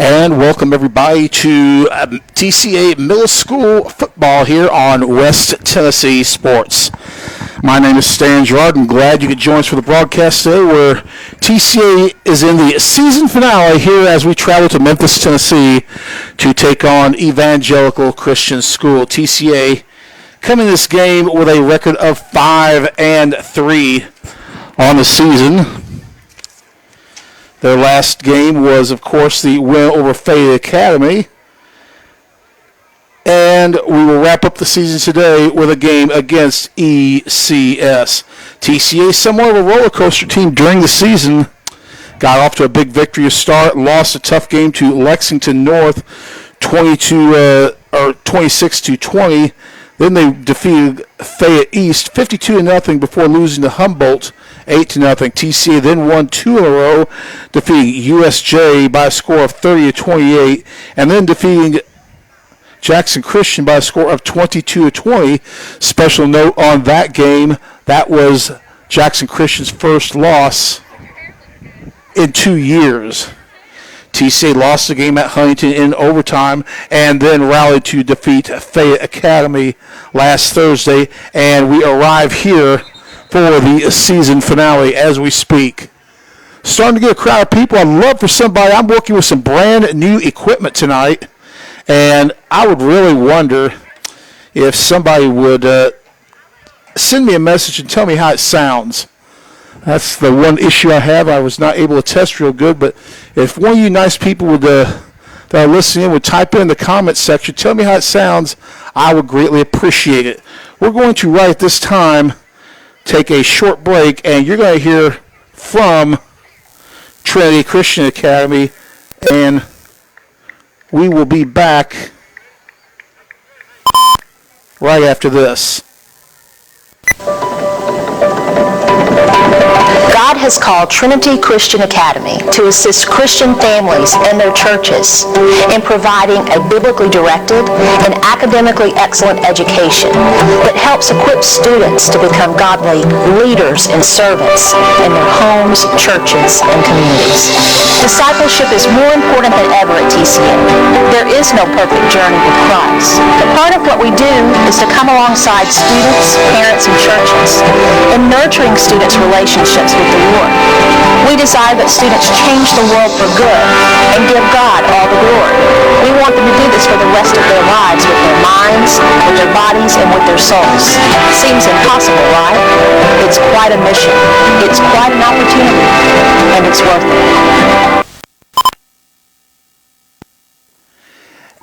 And welcome everybody to TCA Middle School football here on West Tennessee Sports. My name is Stan Gerard. I'm glad you could join us for the broadcast today where TCA is in the season finale here as we travel to Memphis, Tennessee to take on Evangelical Christian School. TCA coming this game with a record of 5-3 on the season. Their last game was, of course, the win over Fayette Academy. And we will wrap up the season today with a game against ECS. TCA, somewhat of a roller coaster team during the season. Got off to a big victory to start. Lost a tough game to Lexington North, 26-20. Then they defeated Fayette East 52-0 before losing to Humboldt 8-0. TCA then won 2 in a row, defeating USJ by a score of 30-28, and then defeating Jackson Christian by a score of 22-20. Special note on that game, that was Jackson Christian's first loss in 2 years. TCA lost the game at Huntington in overtime and then rallied to defeat Fayette Academy last Thursday, and we arrive here for the season finale as we speak. Starting to get a crowd of people. I'd love for somebody. I'm working with some brand new equipment tonight, and I would really wonder if somebody would send me a message and tell me how it sounds. That's the one issue I have. I was not able to test real good, but if one of you nice people would that are listening would type in the comment section, tell me how it sounds, I would greatly appreciate it. We're going to, right at this time, take a short break, and you're going to hear from Trinity Christian Academy, and we will be back right after this. God has called Trinity Christian Academy to assist Christian families and their churches in providing a biblically directed and academically excellent education that helps equip students to become godly leaders and servants in their homes, churches, and communities. Discipleship is more important than ever at TCA. There is no perfect journey with Christ, but part of what we do is to come alongside students, parents, and churches in nurturing students' relationships with the Lord. We desire that students change the world for good and give God all the glory. We want them to do this for the rest of their lives with their minds, with their bodies, and with their souls. Seems impossible, right? It's quite a mission. It's quite an opportunity, and it's worth it.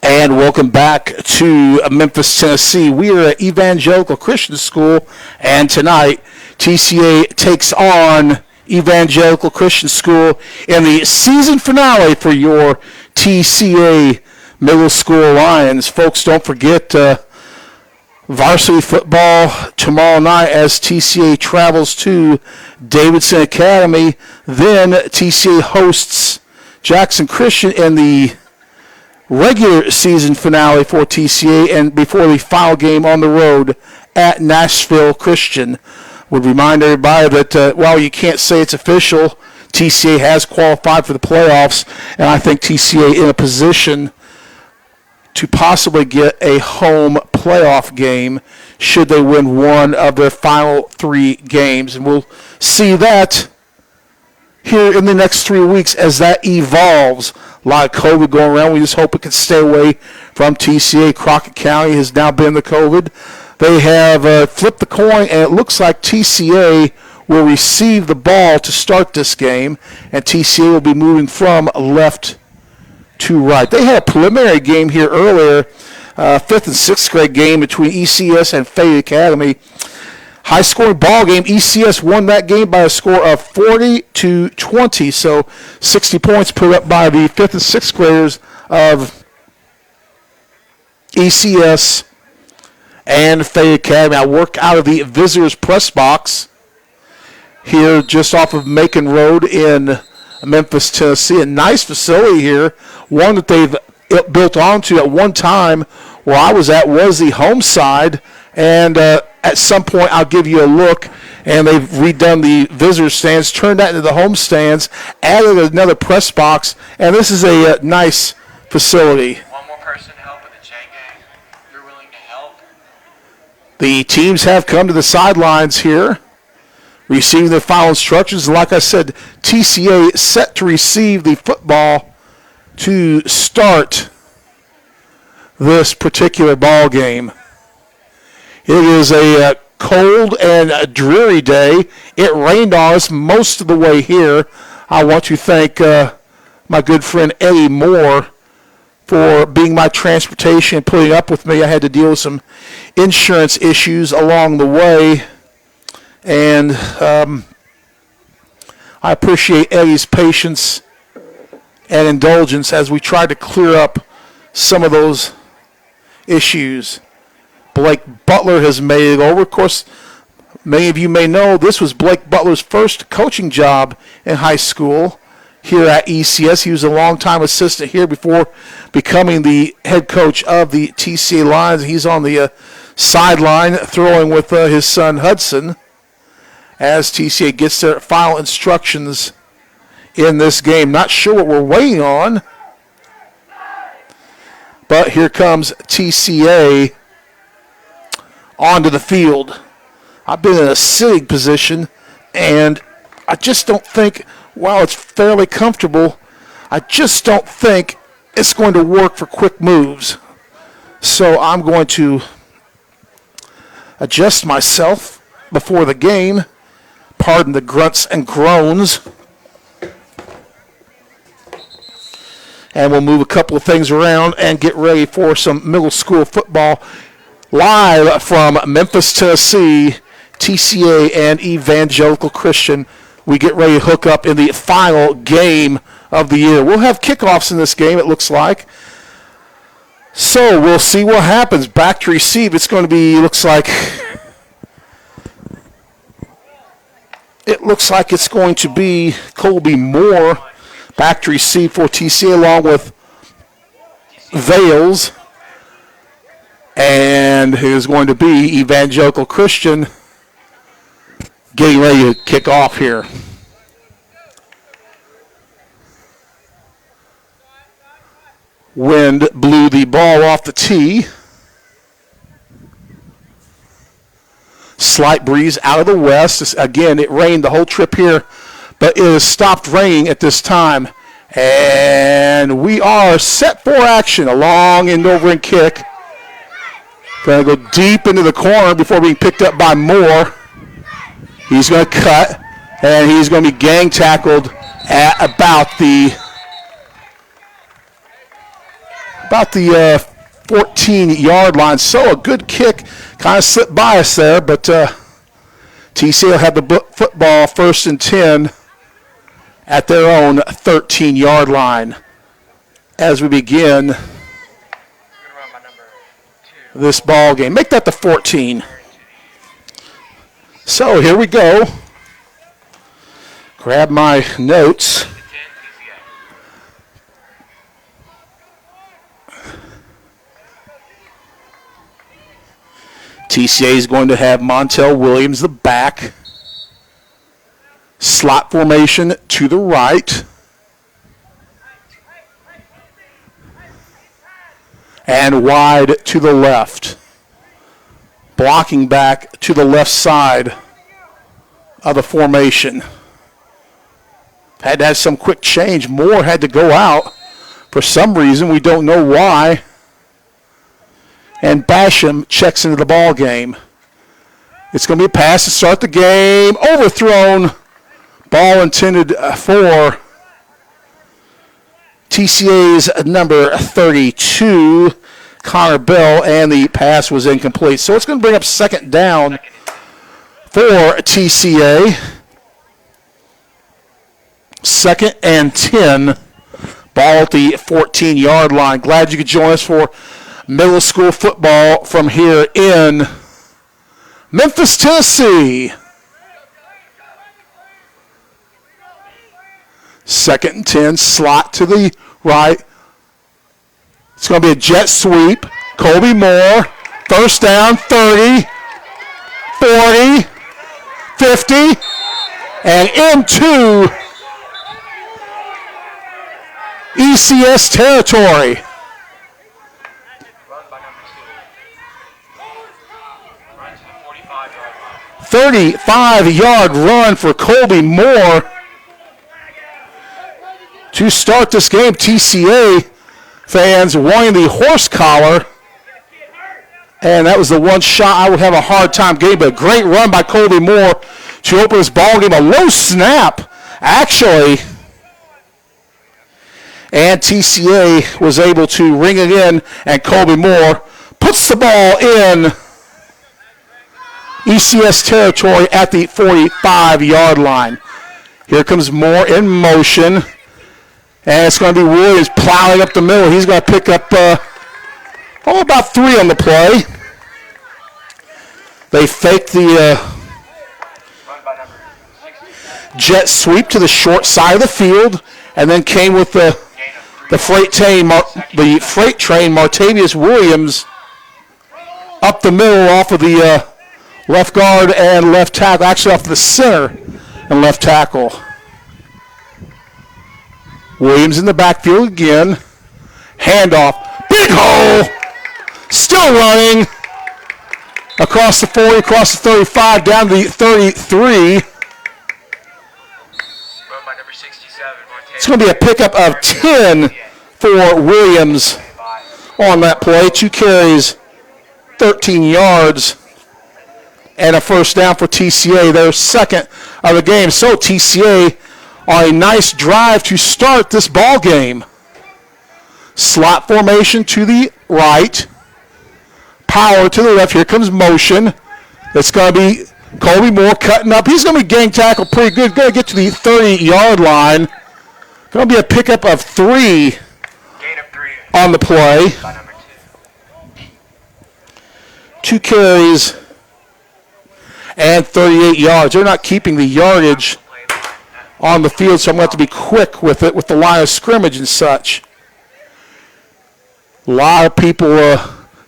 And welcome back to Memphis, Tennessee. We are at Evangelical Christian School, and tonight TCA takes on Evangelical Christian School in the season finale for your TCA Middle School Lions. Folks, don't forget varsity football tomorrow night as TCA travels to Davidson Academy. Then TCA hosts Jackson Christian in the regular season finale for TCA, and before the final game on the road at Nashville Christian. Would remind everybody that while you can't say it's official, TCA has qualified for the playoffs, and I think TCA in a position to possibly get a home playoff game should they win one of their final 3 games. And we'll see that here in the next 3 weeks as that evolves. A lot of COVID going around. We just hope it can stay away from TCA. Crockett County has now been the COVID. They have flipped the coin, and it looks like TCA will receive the ball to start this game, and TCA will be moving from left to right. They had a preliminary game here earlier, 5th and 6th grade game between ECS and Fayette Academy. High-scoring ball game. ECS won that game by a score of 40-20, so 60 points put up by the 5th and 6th graders of ECS and Fayette Academy. I work out of the visitors press box here just off of Macon Road in Memphis, Tennessee. A nice facility here, one that they've built onto. At one time where I was at was the home side And at some point, I'll give you a look. And they've redone the visitor stands, turned that into the home stands, added another press box, and this is a nice facility. One more person to help with the chain gang. You're willing to help? The teams have come to the sidelines here, receiving their final instructions. Like I said, TCA set to receive the football to start this particular ball game. It is a cold and a dreary day. It rained on us most of the way here. I want to thank my good friend Eddie Moore for being my transportation and putting up with me. I had to deal with some insurance issues along the way, and I appreciate Eddie's patience and indulgence as we tried to clear up some of those issues. Blake Butler has made it over. Of course, many of you may know this was Blake Butler's first coaching job in high school here at ECS. He was a longtime assistant here before becoming the head coach of the TCA Lions. He's on the sideline throwing with his son Hudson as TCA gets their final instructions in this game. Not sure what we're waiting on, but here comes TCA onto the field. I've been in a sitting position, and I just don't think, while it's fairly comfortable, I just don't think it's going to work for quick moves. So I'm going to adjust myself before the game. Pardon the grunts and groans. And we'll move a couple of things around and get ready for some middle school football. Live from Memphis, Tennessee, TCA and Evangelical Christian. We get ready to hook up in the final game of the year. We'll have kickoffs in this game, it looks like. So we'll see what happens. Back to receive. It's going to be, looks like it's going to be Colby Moore. Back to receive for TCA along with Vales. And it is going to be Evangelical Christian getting ready to kick off here. Wind blew the ball off the tee. Slight breeze out of the west. Again, it rained the whole trip here, but it has stopped raining at this time. And we are set for action. A long end over and kick. Going to go deep into the corner before being picked up by Moore. He's going to cut, and he's going to be gang tackled at about the 14-yard line. So a good kick kind of slipped by us there, but TCA will have the football 1st and 10 at their own 13-yard line as we begin this ball game. Make that the 14. So here we go. Grab my notes. TCA is going to have Montel Williams the back. Slot formation to the right. And wide to the left. Blocking back to the left side of the formation. Had to have some quick change. Moore had to go out for some reason. We don't know why. And Basham checks into the ball game. It's going to be a pass to start the game. Overthrown. Ball intended for TCA's number 32, Connor Bell, and the pass was incomplete. So it's going to bring up 2nd down for TCA. 2nd and 10. Ball at the 14-yard line. Glad you could join us for middle school football from here in Memphis, Tennessee. 2nd and 10, slot to the right. It's going to be a jet sweep. Colby Moore First down, 30, 40, 50, and into ECS territory. Run by number 2. Run to the 45-yard line. 35-yard run for Colby Moore to start this game. TCA fans wanting the horse collar, and that was the one shot I would have a hard time getting, but a great run by Colby Moore to open this ball game. A low snap, actually, and TCA was able to ring it in, and Colby Moore puts the ball in ECS territory at the 45-yard line. Here comes Moore in motion, and it's going to be Williams plowing up the middle. He's going to pick up about 3 on the play. They faked the jet sweep to the short side of the field, and then came with the freight train, Martavius Williams, up the middle off of the left guard and left tackle, actually off the center and left tackle. Williams in the backfield again. Handoff. Big hole. Still running. Across the 40, across the 35, down to the 33. Run by number 67. It's going to be a pickup of 10 for Williams on that play. 2 carries, 13 yards, and a first down for TCA, their second of the game. So TCA on a nice drive to start this ball game. Slot formation to the right. Power to the left. Here comes motion. It's going to be Colby Moore cutting up. He's going to be gang tackled pretty good. Going to get to the 30-yard line. Going to be a pickup of 3 Gain of 3 on the play. by number 2 carries and 38 yards. They're not keeping the yardage on the field, so I'm going to have to be quick with it with the line of scrimmage and such. A lot of people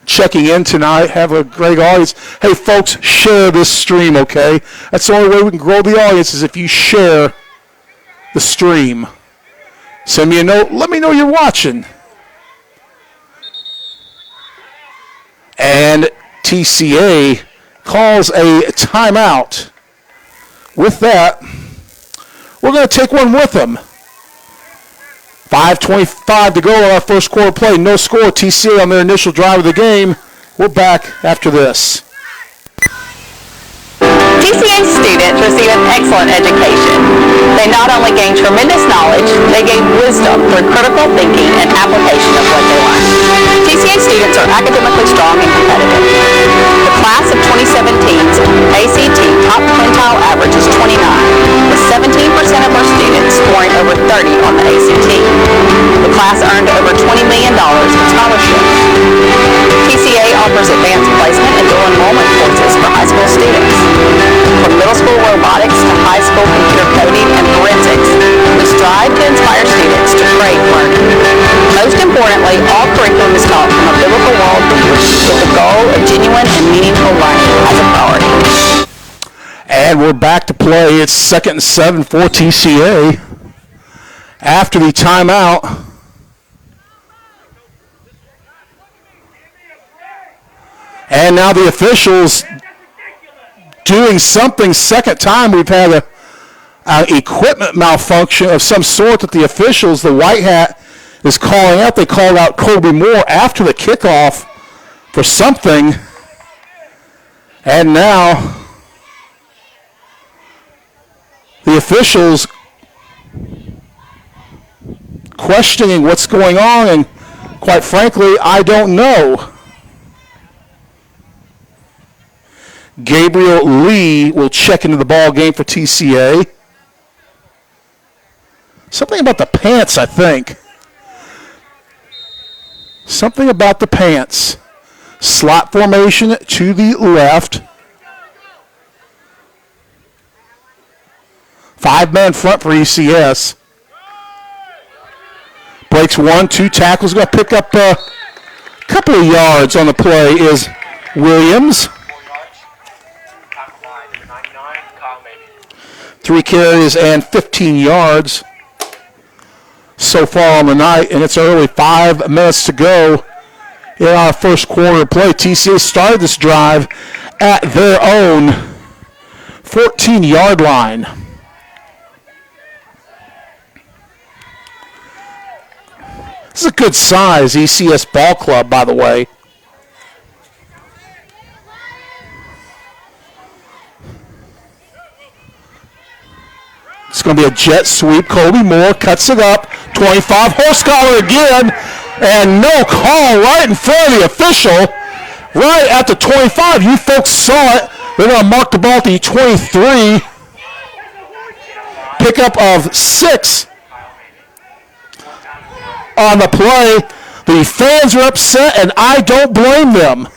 checking in tonight. Have a great audience. Hey, folks, share this stream, okay? That's the only way we can grow the audience is if you share the stream. Send me a note. Let me know you're watching. And TCA calls a timeout. With that, we're going to take one with them. 5:25 to go on our first quarter play. No score. TCA on their initial drive of the game. We're back after this. TCA students receive an excellent education. They not only gain tremendous knowledge, they gain wisdom through critical thinking and application of what they learn. TCA students are academically strong and competitive. The class of 2017's ACT top quintile average is 29, with 17% of our students scoring over 30 on the ACT. The class earned over $20 million in scholarships. TCA offers advanced placement and dual enrollment courses for high school students. From middle school robotics to high school computer coding and forensics, we strive to inspire students to great learning. Most importantly, all curriculum is taught from a biblical worldview with the goal of genuine and meaningful learning as a priority. And we're back to play. It's 2nd and 7 for TCA. After the timeout, and now the officials doing something. Second time we've had an equipment malfunction of some sort that the officials, the white hat, is calling out. They called out Colby Moore after the kickoff for something. And now the officials questioning what's going on, and quite frankly, I don't know. Gabriel Lee will check into the ball game for TCA. Something about the pants, I think. Something about the pants. Slot formation to the left. 5-man front for ECS. Breaks 1, 2 tackles. Going to pick up a couple of yards on the play is Williams. 4 yards. Tackle by number 99, Kyle Maybe. 3 carries and 15 yards so far on the night, and it's early. 5 minutes to go in our first quarter of play. TCA started this drive at their own 14-yard line. This is a good size ECS ball club, by the way. It's going to be a jet sweep. Colby Moore cuts it up. 25 horse collar again. And no call right in front of the official. Right at the 25. You folks saw it. They're going to mark the ball at the 23. Pickup of 6 on the play. The fans are upset, and I don't blame them.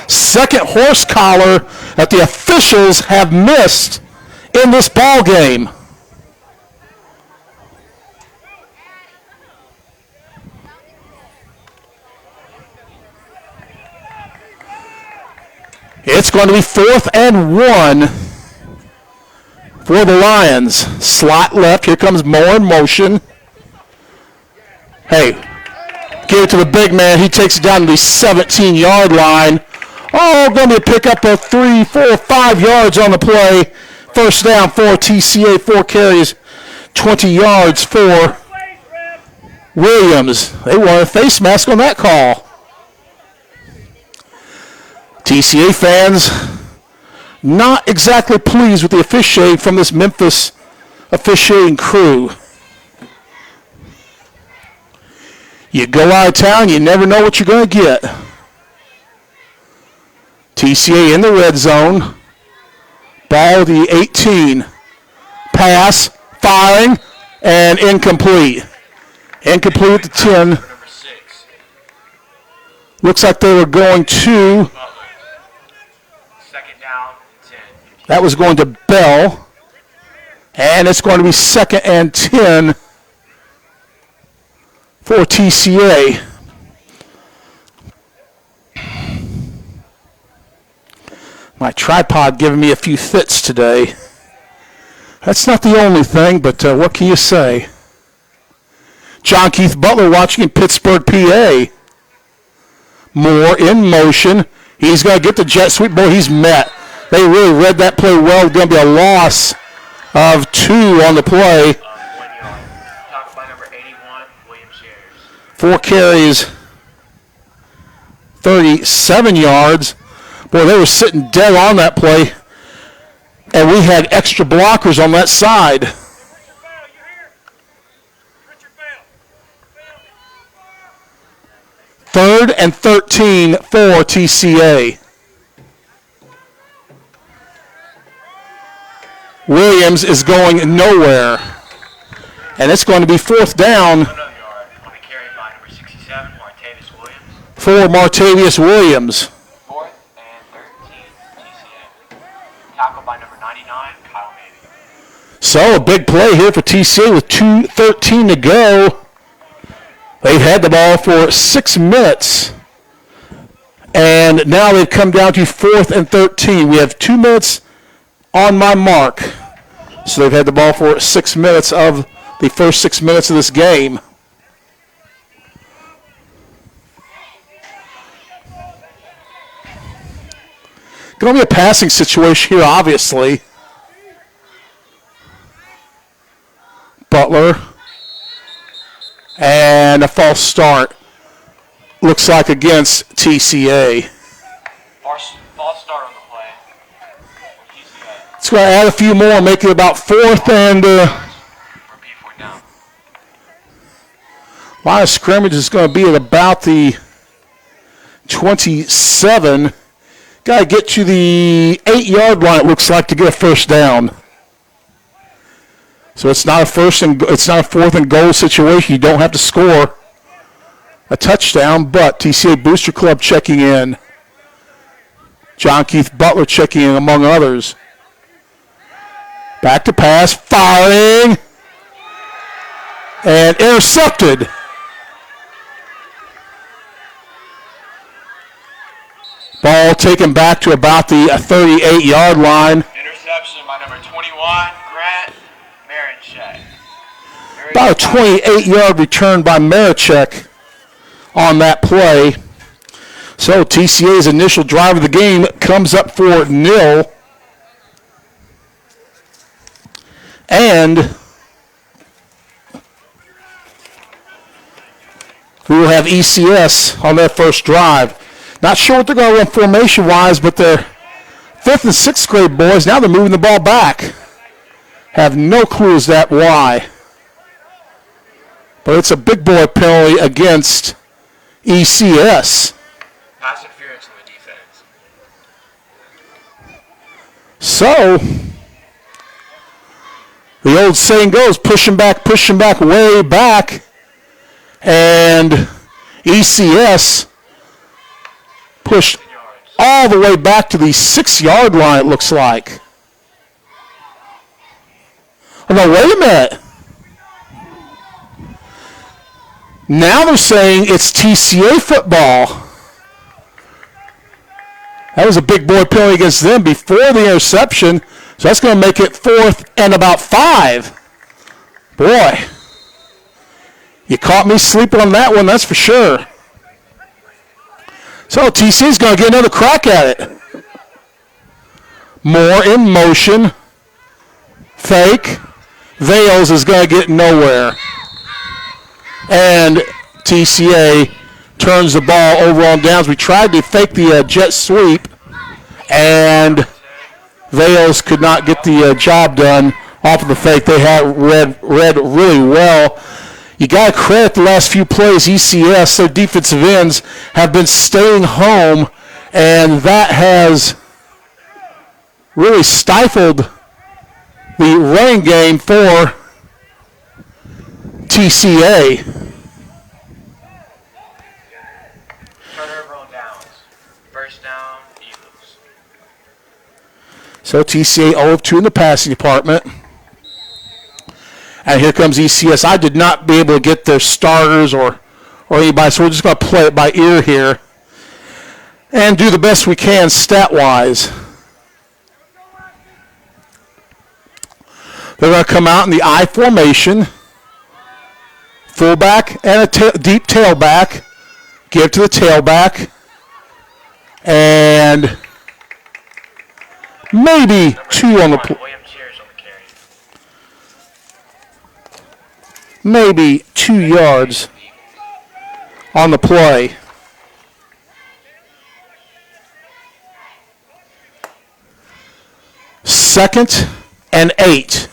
Second horse collar that the officials have missed in this ball game. It's going to be 4th and 1 for the Lions. Slot left. Here comes Moore in motion. Hey, give it to the big man. He takes it down to the 17-yard line. Oh, going to be a pickup of 3, 4, 5 yards on the play. First down for TCA. 4 carries, 20 yards for Williams. They want a face mask on that call. TCA fans not exactly pleased with the officiating from this Memphis officiating crew. You go out of town, you never know what you're going to get. TCA in the red zone. Ball the 18. Pass, firing, and incomplete. Incomplete at the 10. Number 6. Looks like they were going to, Butler. Second down, 10. that was going to Bell. And it's going to be 2nd and 10 for TCA. My tripod giving me a few fits today. That's not the only thing, but what can you say? John Keith Butler watching in Pittsburgh, PA. Moore in motion. He's going to get the jet sweep. Boy, he's met. They really read that play well. It's going to be a loss of 2 on the play. 1 yard. Tackle by number 81, William Shares. 4 carries, 37 yards. Boy, they were sitting dead on that play, and we had extra blockers on that side. Third and 13 for TCA. Williams is going nowhere, and it's going to be 4th down Another yard on a carry by number 67, Martavis Williams. for Martavius Williams. 4th and 13, TCA. Tackle by number 99, Kyle Maybe. So a big play here for TCA with 2:13 to go. They've had the ball for 6 minutes, and now they've come down to 4th and 13. We have 2 minutes on my mark. So they've had the ball for 6 minutes of the first 6 minutes of this game. Going to be a passing situation here, obviously. Butler. And a false start. Looks like against TCA. False start on the play. TCA. It's going to add a few more, make it about 4th and Repeat 4th down. line of scrimmage is going to be at about the 27. Got to get to the 8-yard line, it looks like, to get a first down. So it's not a 4th and goal situation. You don't have to score a touchdown, but TCA Booster Club checking in. John Keith Butler checking in, among others. Back to pass, firing, and intercepted. ball taken back to about the 38-yard line. Interception by number 21, Grant Marinchek. About a 28-yard return by Marichek on that play. So TCA's initial drive of the game comes up for nil. And we will have ECS on their first drive. Not sure what they're going to run formation-wise, but they're 5th and 6th grade boys. Now they're moving the ball back. Have no clue as to why. But it's a big boy penalty against ECS. Pass interference in the defense. So, the old saying goes, pushing back, way back. And ECS pushed all the way back to the 6-yard line, it looks like. Oh, no, wait a minute. Now they're saying it's TCA football. That was a big boy penalty against them before the interception, so that's going to make it 4th and about 5. Boy, you caught me sleeping on that one, that's for sure. So TCA's going to get another crack at it. Moore in motion. Fake. Vales is going to get nowhere. And TCA turns the ball over on downs. We tried to fake the jet sweep, and Vales could not get the job done off of the fake. They had read really well. You got to credit the last few plays. ECS, their defensive ends, have been staying home, and that has really stifled the running game for TCA. Turnover on downs. First down, Eagles. So TCA 0-2 in the passing department. And here comes ECS. I did not be able to get their starters or anybody, so we're just going to play it by ear here and do the best we can stat-wise. They're going to come out in the I formation. Fullback and a deep tailback. Give to the tailback. And maybe two on the carry. Maybe 2 yards on the play. Second and 8.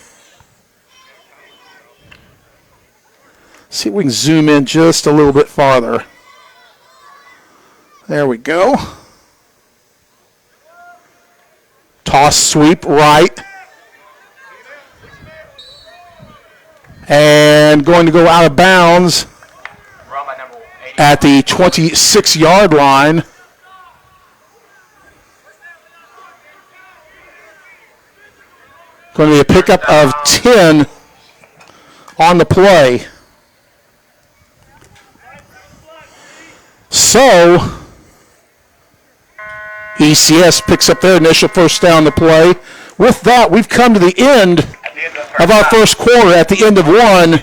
See if we can zoom in just a little bit farther. There we go. Toss sweep right. And going to go out of bounds at the 26-yard line. Going to be a pickup of 10 on the play. So, ECS picks up their initial first down the play. With that, we've come to the end of our first quarter. At the end of one,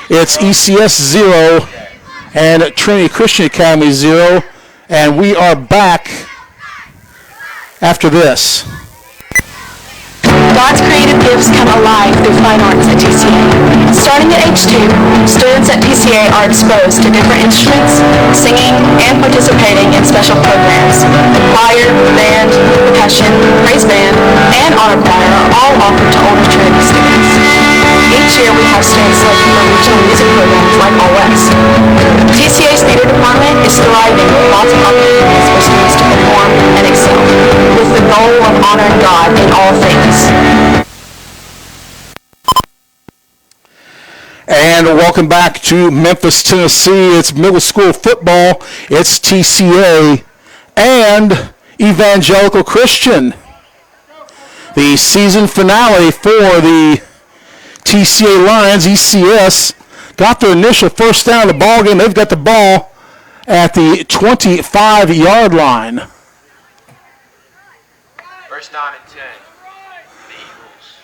it's ECS 0 and Trinity Christian Academy 0. And we are back after this. God's creative gifts come alive through fine arts at TCA. Starting at age 2, students at TCA are exposed to different instruments, singing, and participating in special programs. Choir, band, percussion, praise band, and honor choir are all offered to older Trinity students. Each year we have students selected for regional music programs like All West. TCA's theater department is thriving with lots of opportunities for students to perform and excel, with the goal of honoring God in all things. And welcome back to Memphis, Tennessee. It's middle school football. It's TCA and Evangelical Christian. The season finale for the TCA Lions. ECS got their initial first down of the ball game. They've got the ball at the 25-yard line. First down and 10 for the Eagles.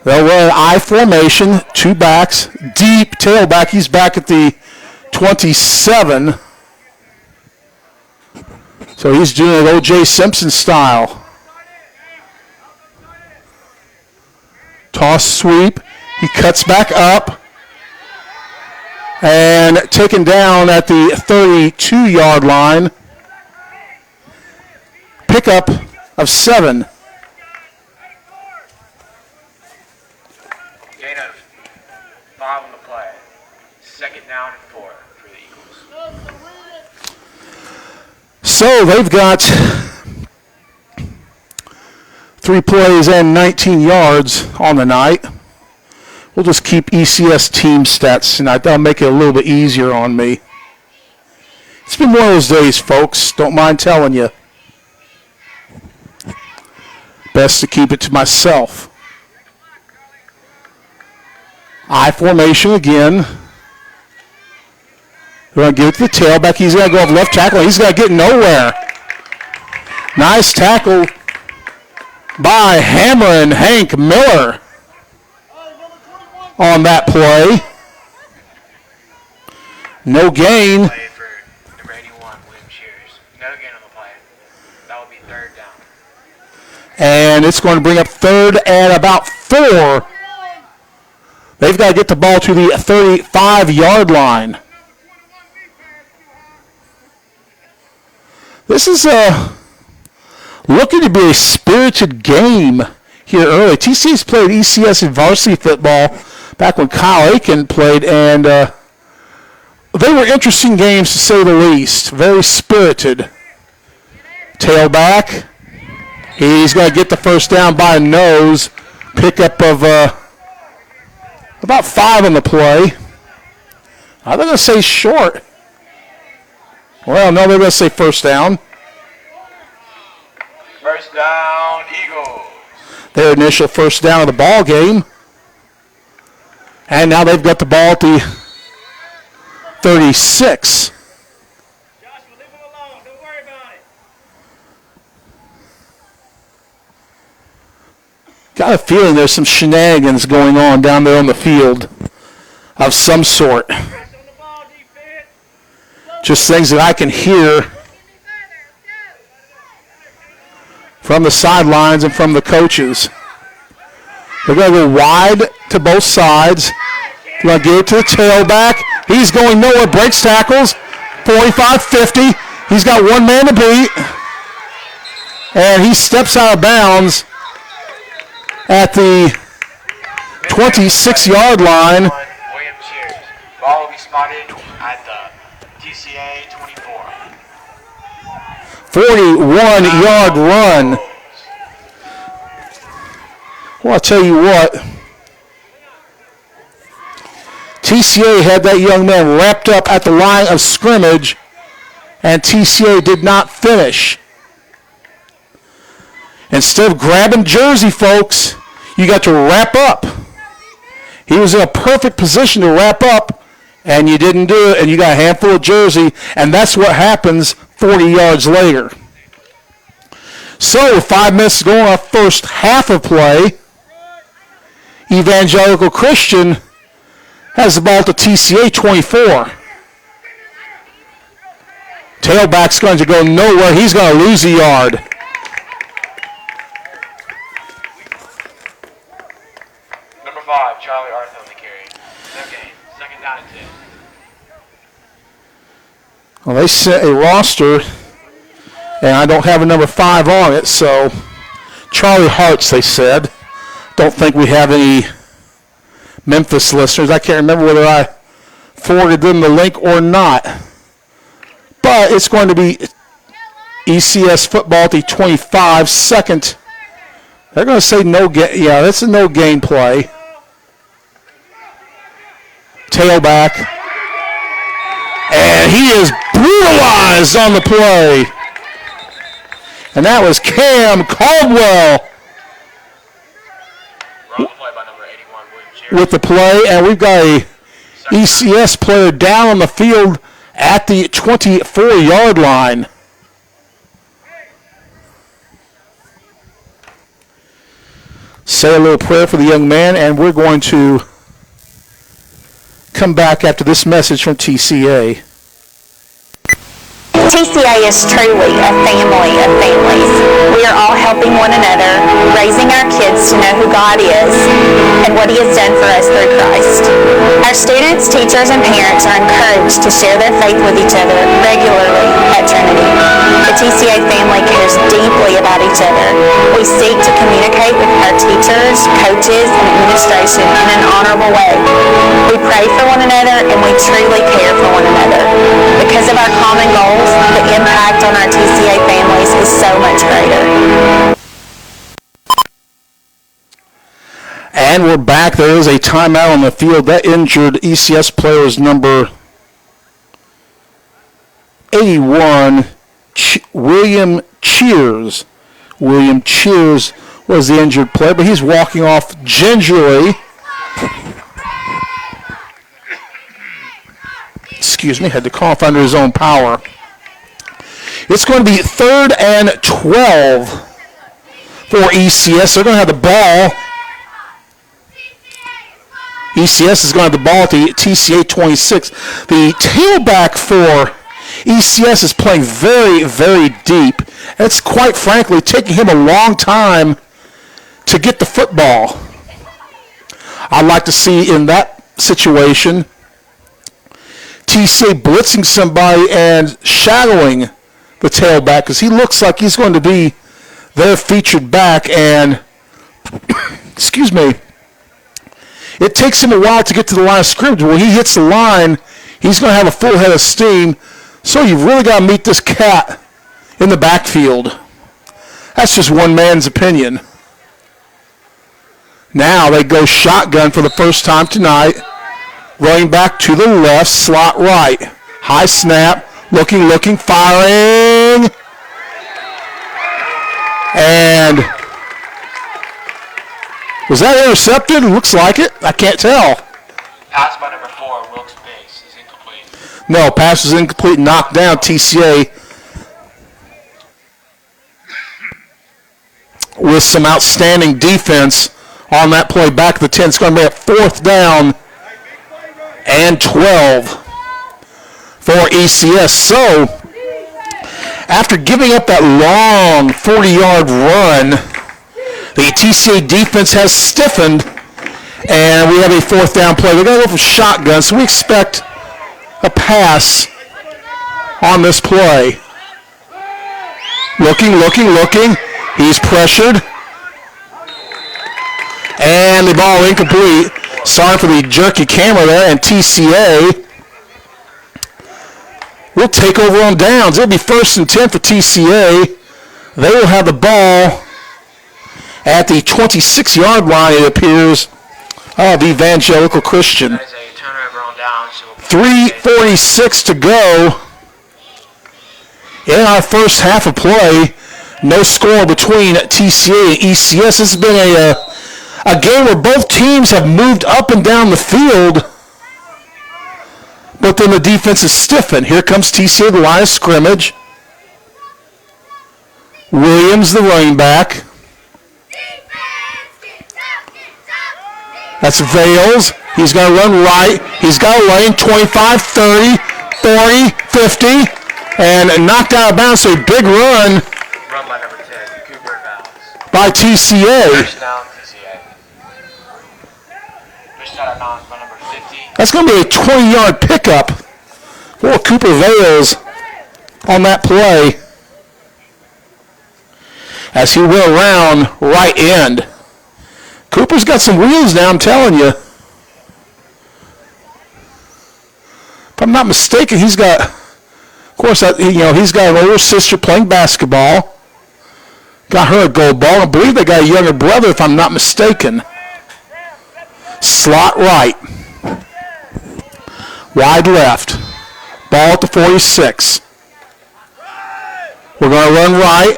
They'll run I formation, 2 backs, deep tailback. He's back at the 27. So he's doing it O.J. Simpson style. Toss sweep. He cuts back up. And taken down at the 32-yard line. Pickup of 7. Gain of 5 on the play. Second down and 4 for the Eagles. So they've got 3 plays and 19 yards on the night. We'll just keep ECS team stats tonight. That'll make it a little bit easier on me. It's been one of those days, folks. Don't mind telling you. Best to keep it to myself. I formation again. We're going to give it to the tailback. He's going to go off left tackle. He's going to get nowhere. Nice tackle by Hammer and Hank Miller on that play. No gain. Play for number 81, William Shears. No gain on the play. That will be third down. And it's going to bring up third and about 4. They've got to get the ball to the 35-yard line. This is looking to be a spirited game here early. TCA's played ECS in varsity football back when Kyle Aiken played, and they were interesting games to say the least. Very spirited. Tailback. He's going to get the first down by a nose. Pickup of about 5 on the play. I'm going to say short. Well, no, they're going to say first down. First down, Eagles. Their initial first down of the ball game. And now they've got the ball at the 36. Joshua, leave him alone. Don't worry about it. Got a feeling there's some shenanigans going on down there on the field of some sort. Press on the ball, defense. Just things that I can hear from the sidelines and from the coaches. They're going to go wide to both sides. They're going to give it to the tailback. He's going nowhere. Breaks tackles. 45-50. He's got one man to beat. And he steps out of bounds at the 26-yard line. William Shears. Ball will be spotted at the TCA 24. 41-yard run. Well, I'll tell you what. TCA had that young man wrapped up at the line of scrimmage, and TCA did not finish. Instead of grabbing jersey, folks, you got to wrap up. He was in a perfect position to wrap up, and you didn't do it, and you got a handful of jersey, and that's what happens 40 yards later. So, with 5 minutes to go on our first half of play, Evangelical Christian has the ball at the TCA 24. Tailback's going to go nowhere. He's going to lose a yard. Number 5, Charlie Arthur on the carry. No gain. Second down and 10. Well, they sent a roster, and I don't have a number 5 on it, so Charlie Hartz, they said. Don't think we have any Memphis listeners. I can't remember whether I forwarded them the link or not. But it's going to be ECS football at the 25, second. They're going to say no gain. Yeah, that's a no gain play. Tailback. And he is brutalized on the play. And that was Cam Caldwell Run the play by number 81, William Shears. with the play. And we've got a ECS player down on the field at the 24-yard line. say a little prayer for the young man, and we're going to come back after this message from TCA. TCA is truly a family of families. We are all helping one another, raising our kids to know who God is and what He has done for us through Christ. Our students, teachers, and parents are encouraged to share their faith with each other regularly at Trinity. The TCA family cares deeply about each other. We seek to communicate with our teachers, coaches, and administration in an honorable way. We pray for one another and we truly care for one another. Because of our common goals, the impact on our TCA families is so much greater. And we're back. There is a timeout on the field. That injured ECS player is number 81, William Cheers. William Cheers was the injured player, but he's walking off gingerly. Excuse me, had to cough under his own power. It's going to be 3rd and 12 for ECS. They're going to have the ball. ECS is going to have the ball at the TCA 26. The tailback for ECS is playing very, very deep. It's quite frankly taking him a long time to get the football. I'd like to see in that situation TCA blitzing somebody and shadowing the tailback, because he looks like he's going to be their featured back, and excuse me, it takes him a while to get to the line of scrimmage. When he hits the line, he's going to have a full head of steam, so you've really got to meet this cat in the backfield. That's just one man's opinion. Now they go shotgun for the first time tonight. Running back to the left, slot right. High snap, looking, firing. And was that intercepted? Looks like it. I can't tell. Pass by number 4, Wilkes Base, is incomplete. No, pass is incomplete, knocked down. TCA with some outstanding defense on that play back at the 10. It's going to be a 4th down and 12 for ECS. So, after giving up that long 40-yard run, the TCA defense has stiffened, and we have a 4th down play. They're going to go for shotgun, so we expect a pass on this play. Looking. He's pressured. And the ball incomplete. Sorry for the jerky camera there, and TCA will take over on downs. It'll be 1st and 10 for TCA. They will have the ball at the 26-yard line, it appears, of Evangelical Christian. That is a turnover on downs. So 3:46 to go in our first half of play. No score between TCA and ECS. This has been a game where both teams have moved up and down the field, but then the defense is stiffened. Here comes TCA, the line of scrimmage. Williams, the running back. That's Vales. He's going to run right. He's got a lane, 25, 30, 40, 50, and knocked out of bounds. So a big run run by number 10, Cooper Valves. by TCA. First down, TCA. Pushed out of bounds by number 50. That's going to be a 20-yard pickup for Cooper Vales on that play as he went around right end. Cooper's got some wheels now, I'm telling you. If I'm not mistaken, he's got, of course, he's got an older sister playing basketball. Got her a gold ball. I believe they got a younger brother, if I'm not mistaken. Slot right. Wide left. Ball at the 46. We're going to run right.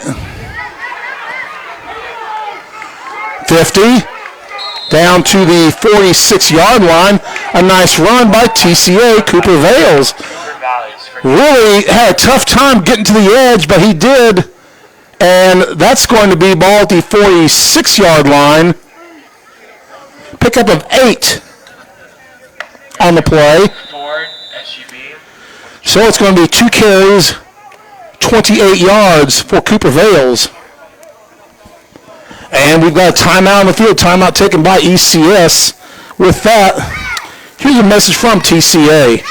50. Down to the 46-yard line. A nice run by TCA, Cooper Vales. Really had a tough time getting to the edge, but he did. And that's going to be ball at the 46-yard line. Pickup of 8 on the play. Ford SUV. So it's going to be 2 carries, 28 yards for Cooper Vales. And we've got a timeout on the field, timeout taken by ECS. With that, here's a message from TCA.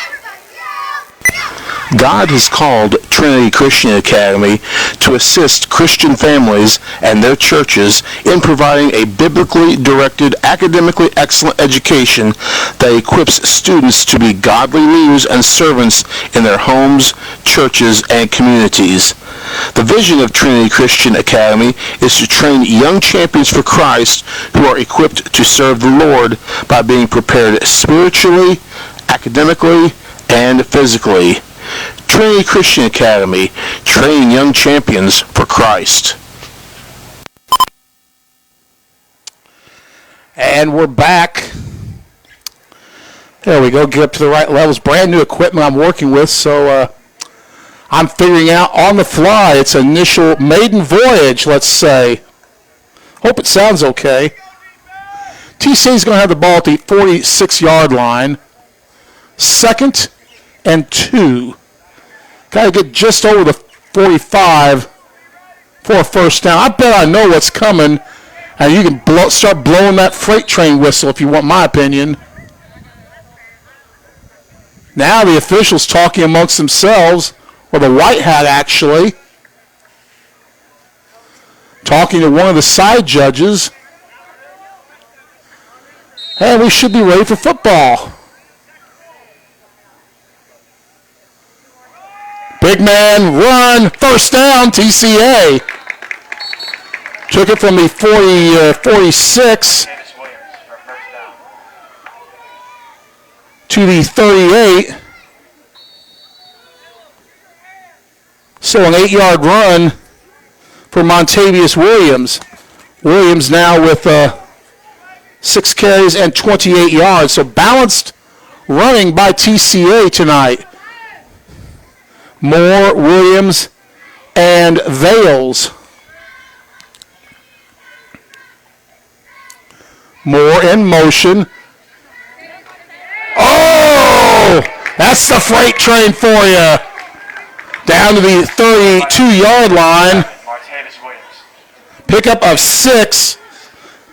God has called Trinity Christian Academy to assist Christian families and their churches in providing a biblically directed, academically excellent education that equips students to be godly leaders and servants in their homes, churches, and communities. The vision of Trinity Christian Academy is to train young champions for Christ who are equipped to serve the Lord by being prepared spiritually, academically, and physically. Trinity Christian Academy, training young champions for Christ. And we're back. There we go, get up to the right levels. Brand new equipment I'm working with, so I'm figuring out on the fly. It's initial maiden voyage, let's say. Hope it sounds okay. TC's going to have the ball at the 46-yard line. 2nd and 2. Got to get just over the 45 for a first down. I bet I know what's coming, and you can start blowing that freight train whistle if you want my opinion. Now the officials talking amongst themselves, or the white hat actually, talking to one of the side judges. And we should be ready for football. Big man run, first down, TCA. Took it from the 46 to the 38. So an 8-yard run for Montavious Williams. Williams now with 6 carries and 28 yards. So balanced running by TCA tonight. Moore, Williams, and Vales. Moore in motion. Oh! That's the freight train for you. Down to the 32-yard line. Pickup of 6.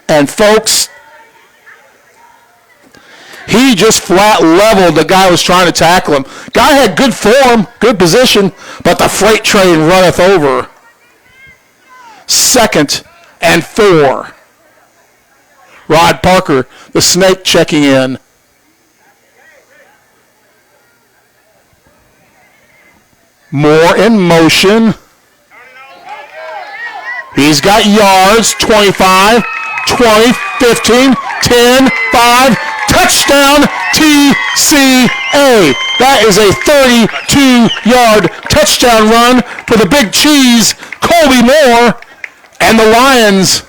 And folks, he just flat leveled the guy who was trying to tackle him. Guy had good form, good position, but the freight train runneth over. 2nd and 4. Rod Parker, the snake, checking in. Moore in motion. He's got yards, 25, 20, 15, 10, 5. Touchdown, TCA. That is a 32-yard touchdown run for the Big Cheese, Colby Moore, and the Lions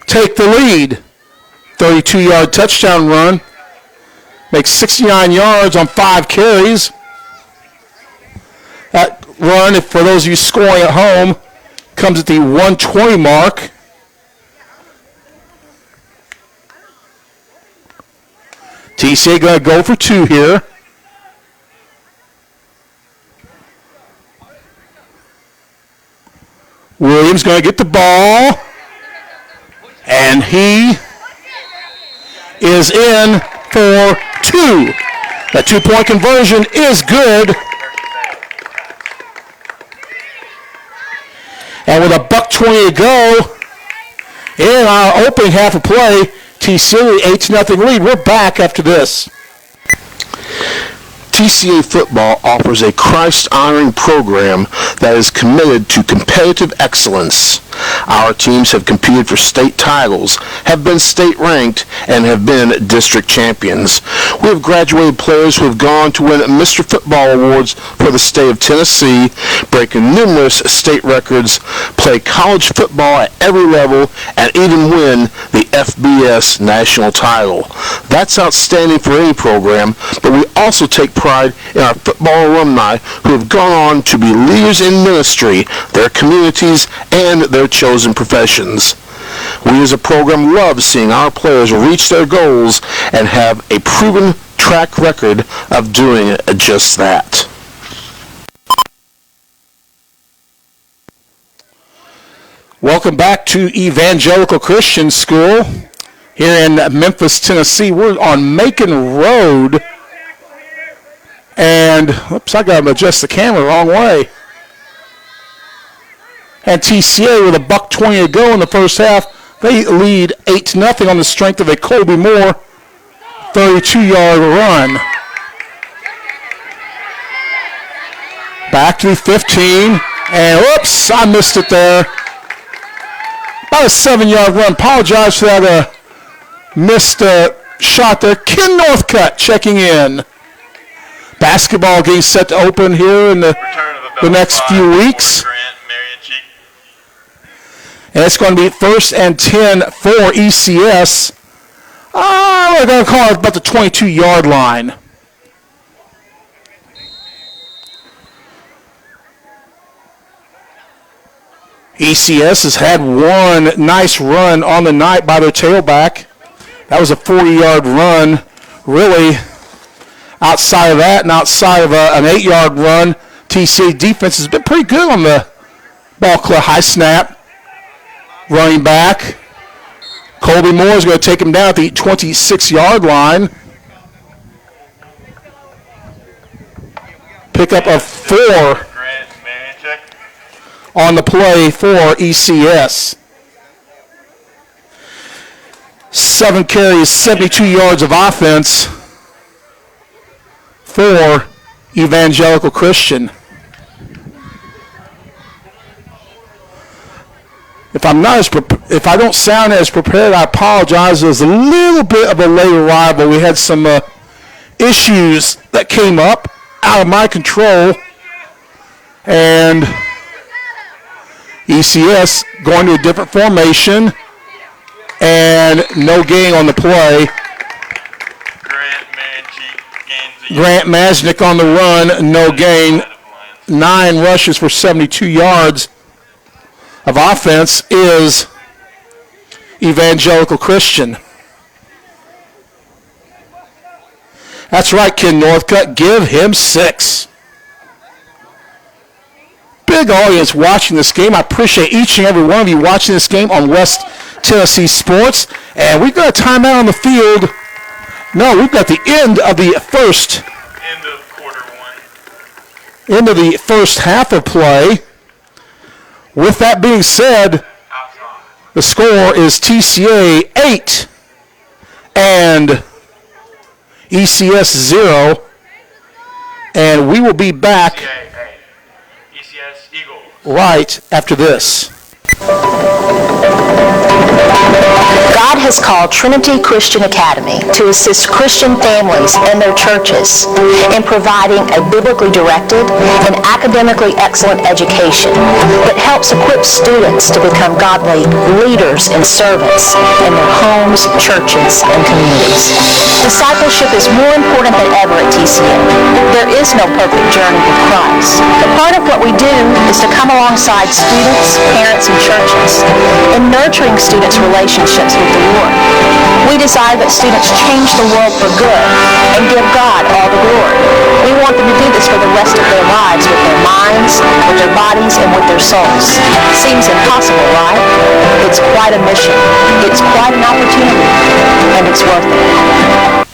take the lead. 32-yard touchdown run. Makes 69 yards on 5 carries. That run, for those of you scoring at home, comes at the 120 mark. TCA going to go for 2 here. Williams going to get the ball. And he is in for 2. That 2-point conversion is good. And with $1:20 to go in our opening half of play, TCA 8-0 lead. We're back after this. TCA football offers a Christ-honoring program that is committed to competitive excellence. Our teams have competed for state titles, have been state-ranked, and have been district champions. We have graduated players who have gone to win Mr. Football awards for the state of Tennessee, breaking numerous state records, play college football at every level, and even win the FBS national title. That's outstanding for any program, but we also take pride in our football alumni who have gone on to be leaders in ministry, their communities, and their chosen professions. We as a program love seeing our players reach their goals and have a proven track record of doing just that. Welcome back to Evangelical Christian School here in Memphis, Tennessee. We're on Macon Road. And, oops, I got to adjust the camera the wrong way. And TCA with $1:20 to go in the first half. They lead 8-0 on the strength of a Colby Moore 32-yard run. Back to the 15. And, whoops, I missed it there. About a 7-yard run. Apologize for that missed shot there. Ken Northcutt checking in. Basketball getting set to open here in the next few weeks. And it's going to be 1st and 10 for ECS. We're going to call it about the 22-yard line. ECS has had one nice run on the night by their tailback. That was a 40-yard run. Really, outside of that and outside of an 8-yard run, TCA defense has been pretty good on the ball club. High snap. Running back. Colby Moore is going to take him down at the 26-yard line. Pickup of 4 on the play for ECS. 7 carries, 72 yards of offense for Evangelical Christian. If I don't sound as prepared, I apologize. There's a little bit of a late arrival. We had some issues that came up out of my control, and ECS going to a different formation, and no gain on the play. Grant Majnik on the run, no gain. 9 rushes for 72 yards of offense is Evangelical Christian. That's right, Ken Northcutt. Give him 6. Big audience watching this game. I appreciate each and every one of you watching this game on West Tennessee Sports. And we've got a timeout on the field. No, we've got the end of the first. End of quarter 1. End of the first half of play. With that being said, the score is TCA 8 and ECS 0. And we will be back ECS Eagles. right after this. God has called Trinity Christian Academy to assist Christian families and their churches in providing a biblically directed and academically excellent education that helps equip students to become godly leaders and servants in their homes, churches, and communities. Discipleship is more important than ever at TCA. There is no perfect journey with Christ, but part of what we do is to come alongside students, parents, and churches in nurturing students' relationships with the Lord. We desire that students change the world for good and give God all the glory. We want them to do this for the rest of their lives with their minds, with their bodies, and with their souls. Seems impossible, right? It's quite a mission. It's quite an opportunity, and it's worth it.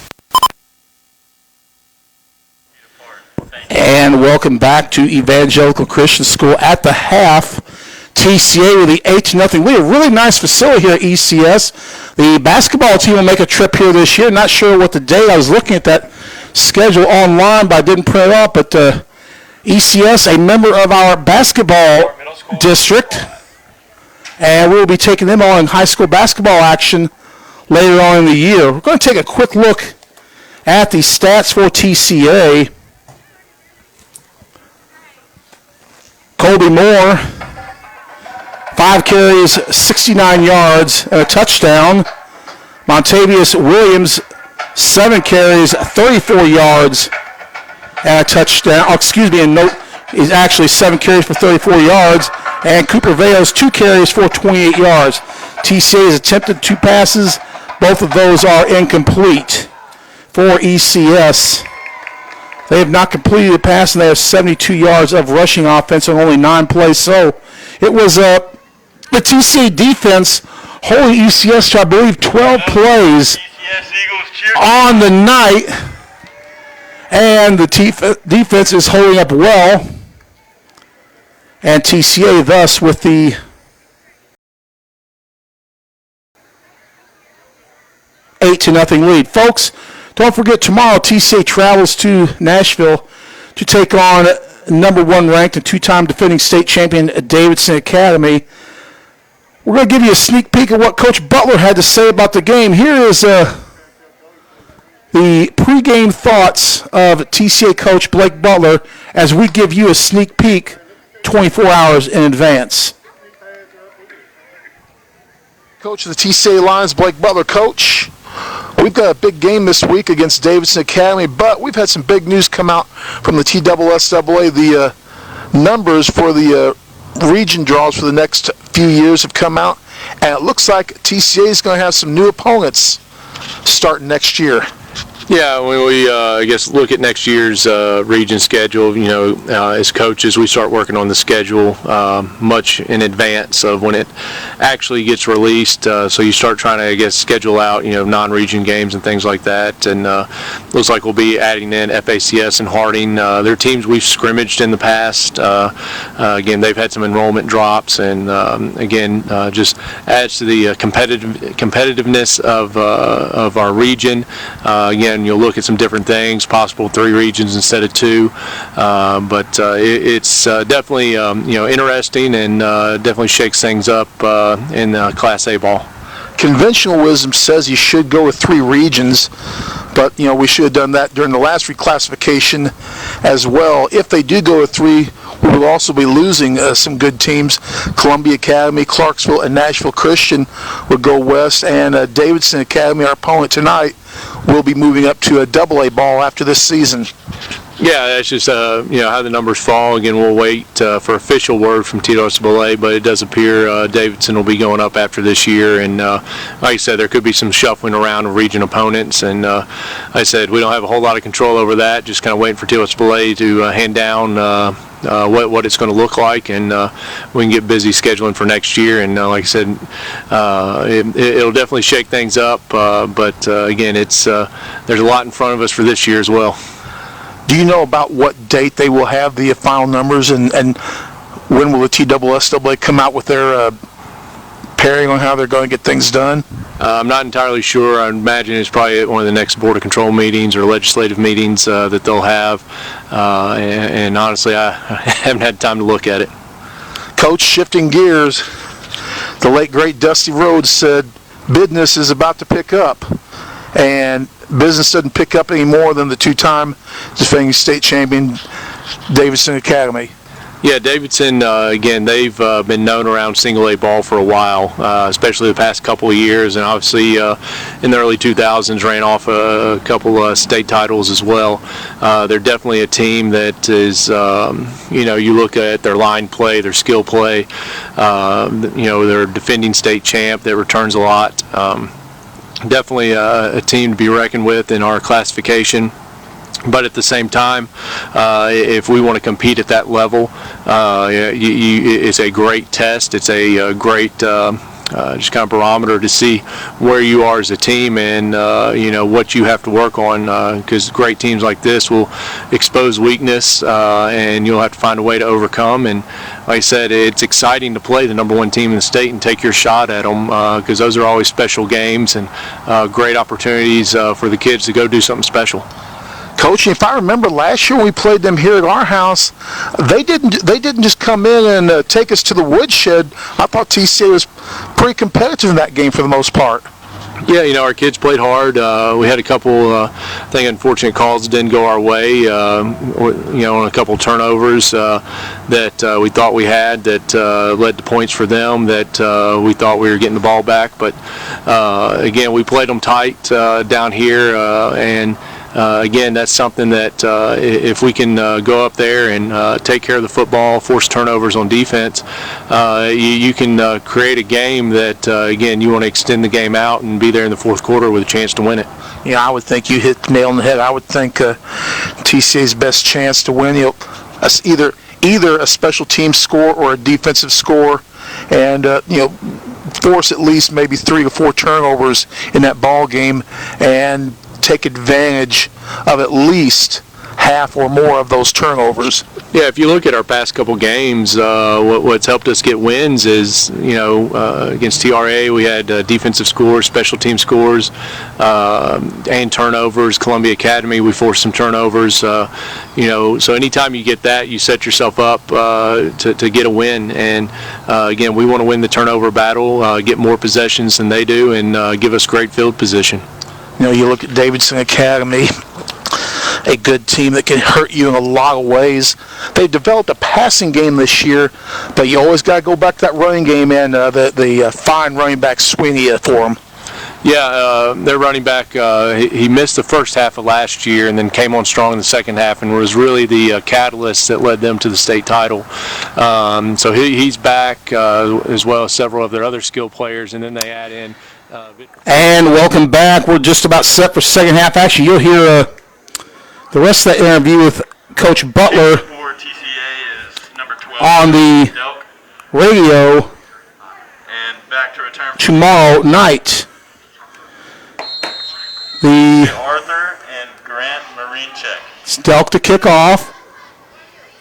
And welcome back to Evangelical Christian School. At the half, TCA with the 8-0. We have a really nice facility here at ECS. The basketball team will make a trip here this year. Not sure what the day. I was looking at that schedule online, but I didn't print it up. But ECS, a member of our basketball district, and we'll be taking them on in high school basketball action later on in the year. We're going to take a quick look at the stats for TCA. Colby Moore, 5 carries, 69 yards, and a touchdown. Montavious Williams, 7 carries, 34 yards, and a touchdown. Oh, excuse me, a note is actually 7 carries for 34 yards. And Cooper Vales, 2 carries for 28 yards. TCA has attempted 2 passes. Both of those are incomplete for ECS. They have not completed a pass, and they have 72 yards of rushing offense on only 9 plays. So it was the TCA defense holding ECS to, I believe, 12 plays on the night. And the defense is holding up well. And TCA thus with the eight to nothing lead. Folks, don't forget tomorrow TCA travels to Nashville to take on number 1 ranked and 2-time defending state champion Davidson Academy. We're going to give you a sneak peek of what Coach Butler had to say about the game. Here is the pregame thoughts of TCA coach Blake Butler as we give you a sneak peek 24 hours in advance. Coach of the TCA Lions, Blake Butler. Coach, we've got a big game this week against Davidson Academy, but we've had some big news come out from the TSSAA. The numbers for the region draws for the next few years have come out, and it looks like TCA is going to have some new opponents starting next year. Yeah, when we I guess look at next year's region schedule, as coaches we start working on the schedule much in advance of when it actually gets released. So you start trying to, I guess, schedule out non-region games and things like that. And looks like we'll be adding in FACS and Harding. They're teams we've scrimmaged in the past. Again, they've had some enrollment drops, and again, just adds to the competitiveness of our region. Again, you'll look at some different things, possible 3 regions instead of 2, but it's definitely interesting, and definitely shakes things up in Class A ball. Conventional wisdom says you should go with 3 regions, but we should have done that during the last reclassification as well. If they do go with 3, we will also be losing some good teams. Columbia Academy, Clarksville, and Nashville Christian will go west, and Davidson Academy, our opponent tonight, will be moving up to a AA ball after this season. Yeah, that's just how the numbers fall. Again, we'll wait for official word from TSSAA, but it does appear Davidson will be going up after this year. And like I said, there could be some shuffling around of region opponents. And like I said, we don't have a whole lot of control over that. Just kind of waiting for TSSAA to hand down what it's going to look like, and we can get busy scheduling for next year. And like I said, it'll definitely shake things up. But again, there's a lot in front of us for this year as well. Do you know about what date they will have the final numbers, and when will the TSSAA come out with their pairing on how they're going to get things done? I'm not entirely sure. I imagine it's probably at one of the next Board of Control meetings or legislative meetings that they'll have. And honestly, I haven't had time to look at it. Coach, shifting gears, the late, great Dusty Rhodes said business is about to pick up. And business doesn't pick up any more than the 2-time defending state champion Davidson Academy. Yeah, Davidson, again, they've been known around single A ball for a while, especially the past couple of years, and obviously in the early 2000s ran off a couple state titles as well. They're definitely a team that is, you look at their line play, their skill play, they're a defending state champ that returns a lot. Definitely a team to be reckoned with in our classification. But at the same time, if we want to compete at that level, it's a great test. It's a great just kind of barometer to see where you are as a team, and what you have to work on, because great teams like this will expose weakness, and you'll have to find a way to overcome. And like I said, it's exciting to play the number 1 team in the state and take your shot at them, because those are always special games and great opportunities for the kids to go do something special. Coach, if I remember last year when we played them here at our house, they didn't just come in and take us to the woodshed. I thought TCA was pretty competitive in that game for the most part. Yeah, our kids played hard. We had a couple, unfortunate calls that didn't go our way. On a couple turnovers that we thought we had that led to points for them that we thought we were getting the ball back. But again, we played them tight down here, and again, that's something that if we can go up there and take care of the football, force turnovers on defense, you can create a game that, again, you want to extend the game out and be there in the fourth quarter with a chance to win it. Yeah, I would think you hit the nail on the head. I would think TCA's best chance to win, either a special team score or a defensive score, and force at least maybe 3 or 4 turnovers in that ball game, and take advantage of at least half or more of those turnovers. Yeah, if you look at our past couple games, what's helped us get wins is, against TRA we had defensive scores, special team scores, and turnovers. Columbia Academy, we forced some turnovers. So anytime you get that, you set yourself up to get a win. And again, we want to win the turnover battle, get more possessions than they do, and give us great field position. You look at Davidson Academy, a good team that can hurt you in a lot of ways. They've developed a passing game this year, but you always got to go back to that running game and the fine running back Sweeney for them. Yeah, their running back, he missed the first half of last year and then came on strong in the second half and was really the catalyst that led them to the state title. So he's back, as well as several of their other skilled players, and then they add in... And welcome back. We're just about set for second half action. You'll hear the rest of that interview with Coach Butler For TCA is number 12 on the Delk, radio and back to return for tomorrow night. The Arthur and Grant Marinchek. Delk to kick off.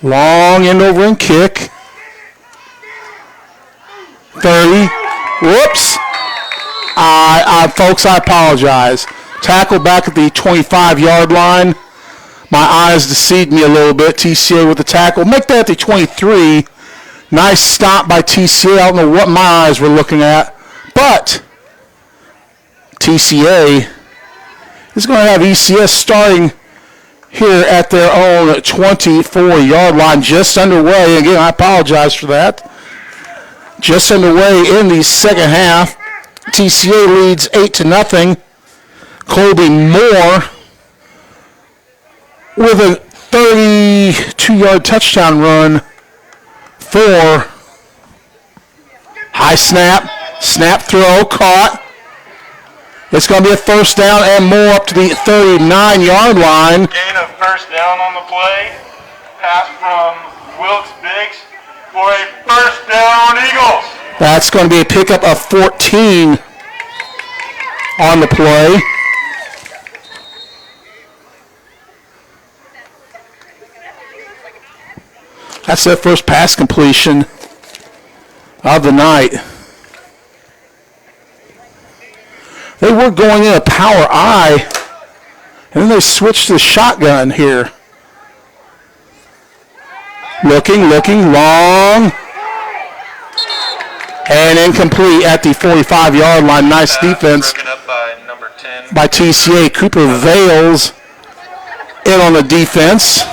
Long end over and kick. 30. Whoops. Folks, I apologize. Tackle back at the 25-yard line. My eyes deceived me a little bit. TCA with the tackle. Make that at the 23. Nice stop by TCA. I don't know what my eyes were looking at. But TCA is going to have ECS starting here at their own 24-yard line. Just underway. Again, I apologize for that. Just underway in the second half. TCA leads 8-0. Colby Moore with a 32-yard touchdown run for high snap, throw, caught. It's going to be a first down and more up to the 39-yard line. Gain of first down on the play. Pass from Wilkes Biggs for a first down Eagles. That's going to be a pickup of 14 on the play. That's their first pass completion of the night. They were going in a power I, and then they switched to the shotgun here. Looking, long. And incomplete at the 45-yard line. Nice defense Broken up by number 10. by TCA. Cooper Vales in on the defense,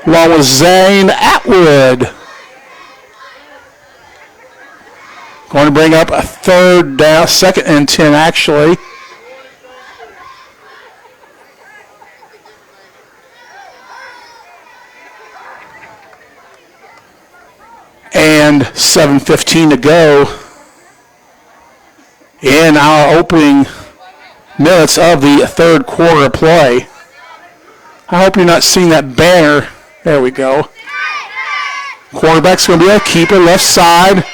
along with Zane Atwood. Going to bring up a third down, 2nd and 10 actually. And 7:15 to go in our opening minutes of the third quarter play. I hope you're not seeing that banner. There we go. Quarterback's going to be a keeper, left side.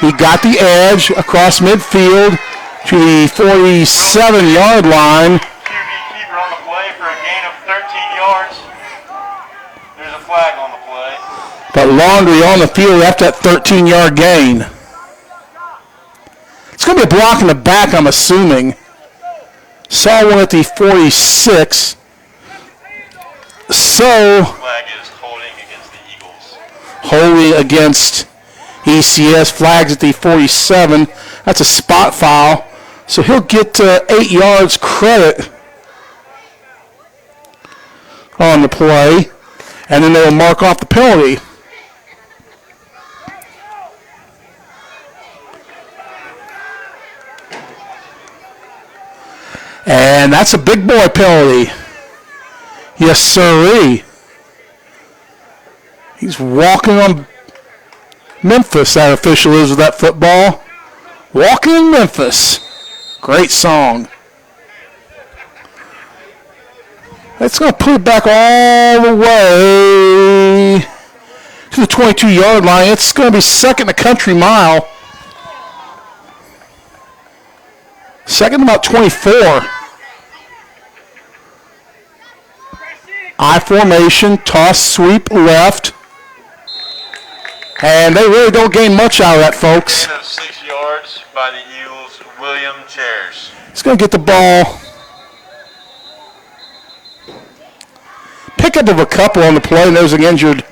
He got the edge across midfield to the 47-yard line. QB keeper on the play for a gain of 13 yards. There's a flag on the play. But Laundry on the field after that 13-yard gain. It's going to be a block in the back, I'm assuming. Saw one at the 46. So, Flag is holding against the Eagles. holding against ECS, flags at the 47. That's a spot foul. So he'll get 8 yards credit on the play. And then they'll mark off the penalty. And that's a big boy penalty. Yes, sirree. He's walking on Memphis, that official is, with that football. Walking in Memphis. Great song. It's going to put it back all the way to the 22-yard line. It's going to be second a country mile. Second about 24. I formation, toss, sweep, left. And they really don't gain much out of that, folks. Gain of 6 yards by the Eagles, William Chairs. He's going to get the ball. Pickup of a couple on the play, and there's an injured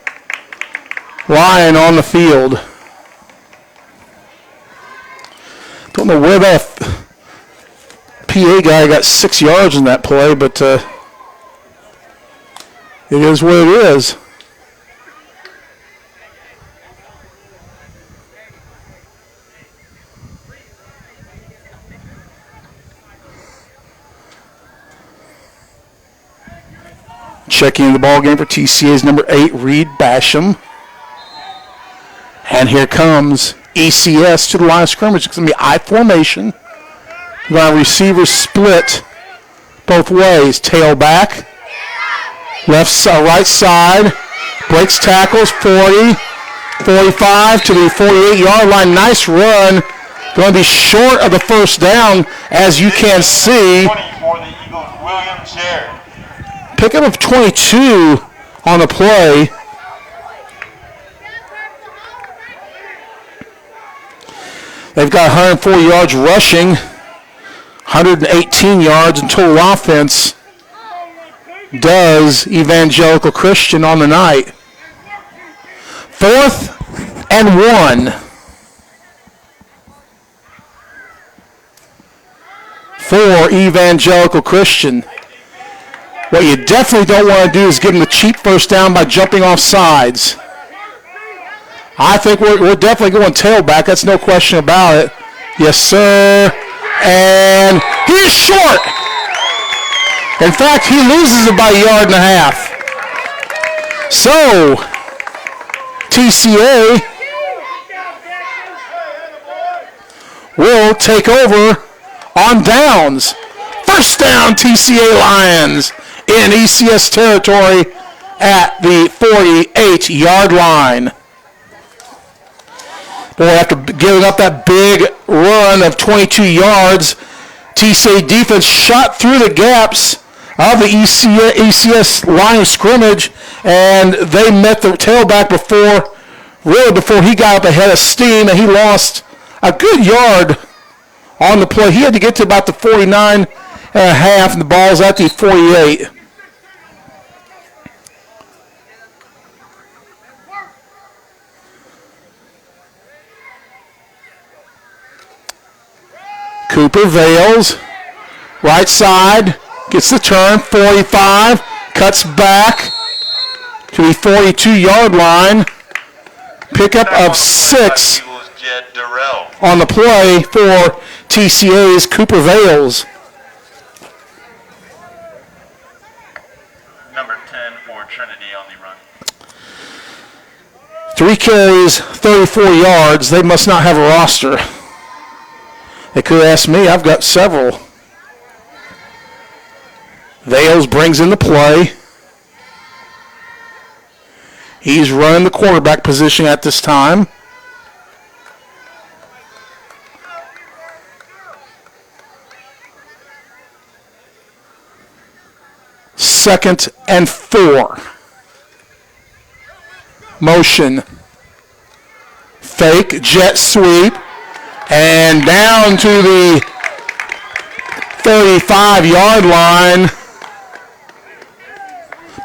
Lion on the field. Don't know where that PA guy got 6 yards in that play, but it is what it is. Checking in the ball game for TCA's number 8, Reed Basham. And here comes ECS to the line of scrimmage. It's going to be I formation. The receivers split both ways. Tailback. Right side. Breaks tackles. 40. 45 to the 48-yard line. Nice run. Going to be short of the first down, as you can see. 20 for the Eagles, William Chair. Pickup of 22 on the play. They've got 104 yards rushing, 118 yards in total offense. Does Evangelical Christian on the night. 4th and 1. For Evangelical Christian. What you definitely don't want to do is give them the cheap first down by jumping off sides. I think we're definitely going tailback. That's no question about it. Yes, sir. And he is short. In fact, he loses about 1.5 yards. So, TCA will take over on downs. First down, TCA Lions in ECS territory at the 48-yard line. Boy, after giving up that big run of 22 yards, TCA defense shot through the gaps of the ECS line of scrimmage, and they met the tailback before he got up ahead of steam, and he lost a good yard on the play. He had to get to about the 49 and a half, and the ball's at the 48. Cooper Vales, right side, gets the turn, 45, cuts back to the 42-yard line. Pickup of 6 on the play for TCA's Cooper Vales. Number 10 for Trinity on the run. 3 carries, 34 yards. They must not have a roster. They could ask me. I've got several. Vales brings in the play. He's running the quarterback position at this time. Second and 4. Motion. Fake jet sweep. And down to the 35-yard line.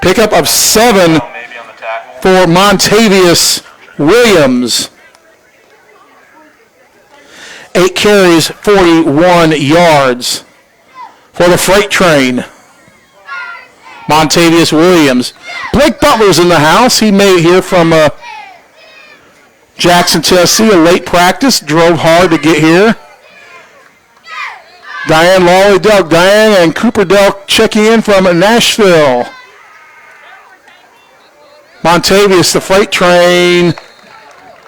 Pickup of 7 for Montavious Williams. 8 carries, 41 yards for the freight train. Montavious Williams. Blake Butler's in the house. He made it here from Jackson, Tennessee, a late practice. Drove hard to get here. Diane Lawley Delk. Diane and Cooper Delk checking in from Nashville. Montavious, the freight train,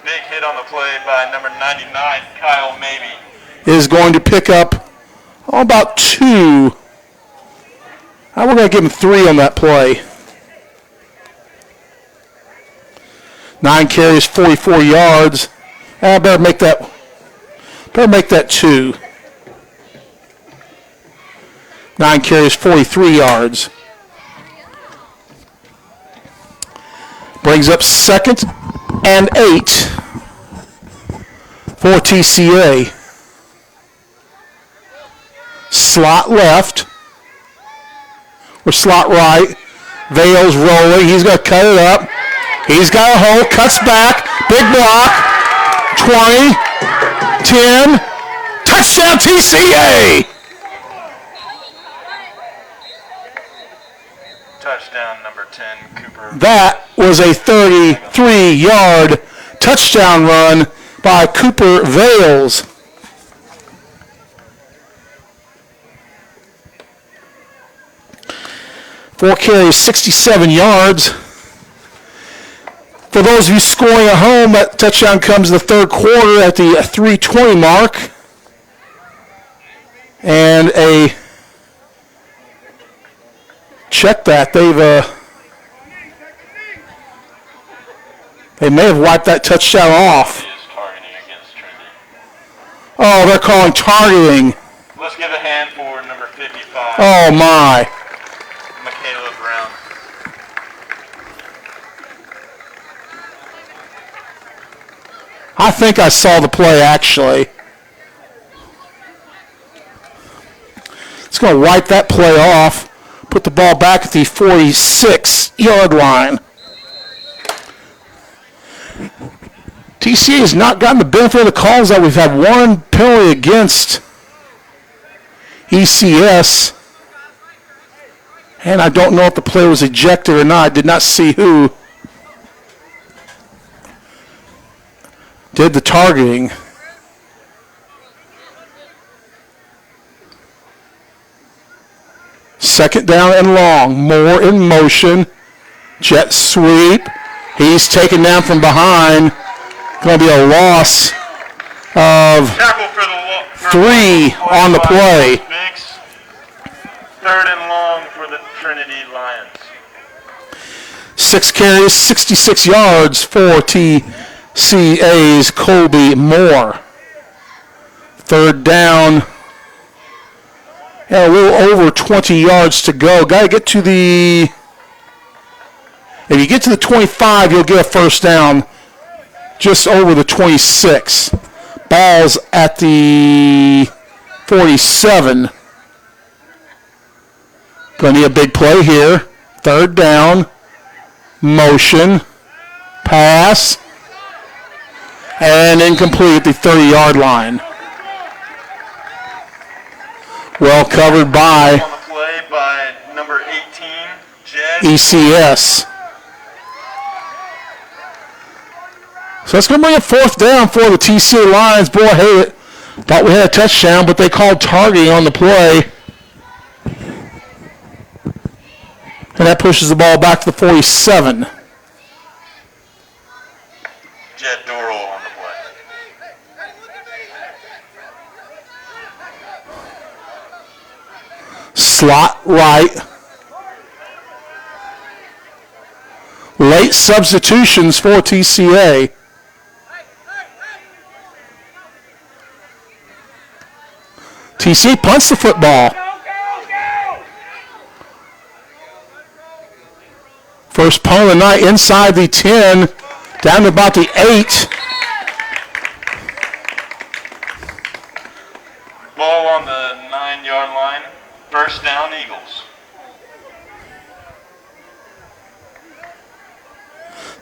Big hit on the play by number 99, Kyle Mabey. is going to pick up about 2. We're going to give him 3 on that play. 9 carries, 44 yards. Better make that 2. 9 carries, 43 yards. Brings up 2nd and 8 for TCA. Slot left or slot right. Vale's rolling. He's going to cut it up. He's got a hole. Cuts back. Big block. 20. 10. Touchdown TCA. Touchdown number 10, Cooper. That was a 33-yard touchdown run by Cooper Vales. Four carries, 67 yards. For those of you scoring at home, that touchdown comes in the third quarter at the 3:20 mark. And check that. They may have wiped that touchdown off. Is targeting against Trinity. Oh, they're calling targeting. Let's give a hand for number 55, Oh, my. Michaela Brown. I think I saw the play, actually. It's going to wipe that play off. Put the ball back at the 46-yard line. TCA has not gotten the benefit of the calls that we've had. One penalty against ECS. And I don't know if the player was ejected or not. I did not see who did the targeting. Second down and long. Moore in motion. Jet sweep. He's taken down from behind. Going to be a loss of Tackle for 3 on the play. Biggs. Third and long for the Trinity Lions. 6 carries, 66 yards for TCA's Colby Moore. Third down. And a little over 20 yards to go. Got to get to the... If you get to the 25, you'll get a first down just over the 26. Ball's at the 47. Going to need a big play here. Third down. Motion. Pass. And incomplete at the 30-yard line. Well covered by On the play by number 18, Jed. ECS. So it's going to bring a fourth down for the TCA Lions. Boy, hey, thought we had a touchdown, but they called targeting on the play. And that pushes the ball back to the 47. Jed Dorrell on the play. Slot right. Late substitutions for TCA. TCA punts the football. First punt of the night inside the 10, down to about the 8. Ball on the 9-yard line. First down, Eagles.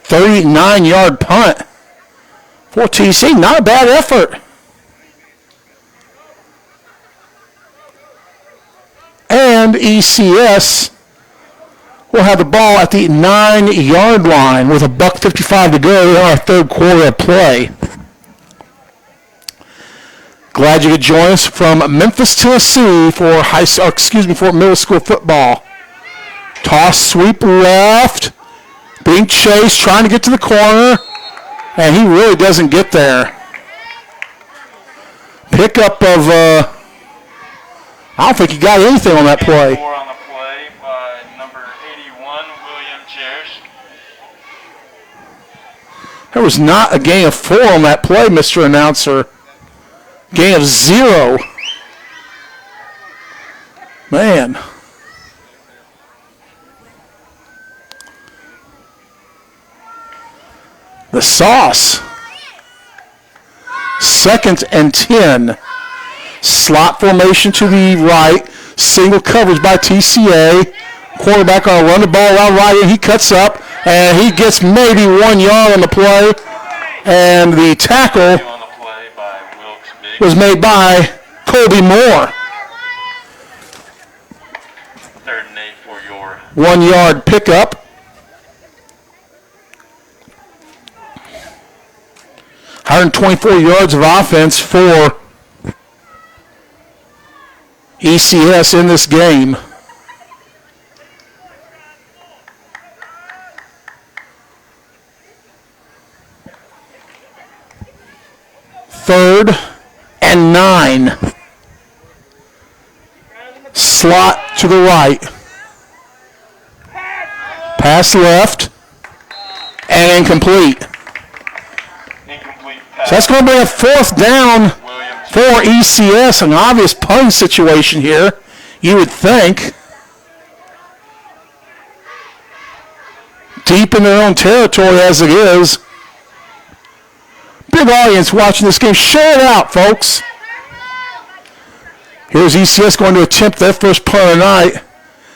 39-yard punt for TCA. Not a bad effort. And ECS will have the ball at the 9-yard line with $1:55 to go in our third quarter of play. Glad you could join us from Memphis, Tennessee for for middle school football. Toss, sweep left. Being chased, trying to get to the corner, and he really doesn't get there. Pickup of, I don't think he got anything on that play. On the play by number 81, William Cherish. There was not a gain of 4 on that play, Mr. Announcer. Gain of 0. Man. The sauce. 2nd and 10. Slot formation to the right. Single coverage by TCA. Quarterback on a run the ball out right, and he cuts up, and he gets maybe 1 yard on the play. And the tackle was made by Colby Moore. 3rd and 8 for your 1 yard pickup. $124 yards of offense for ECS in this game. Third and 9. Slot to the right. Pass left. And incomplete. So that's going to be a 4th down for ECS. An obvious punting situation here, you would think. Deep in their own territory as it is. Big audience watching this game. Share it out, folks. Here's ECS going to attempt their first punt of the night.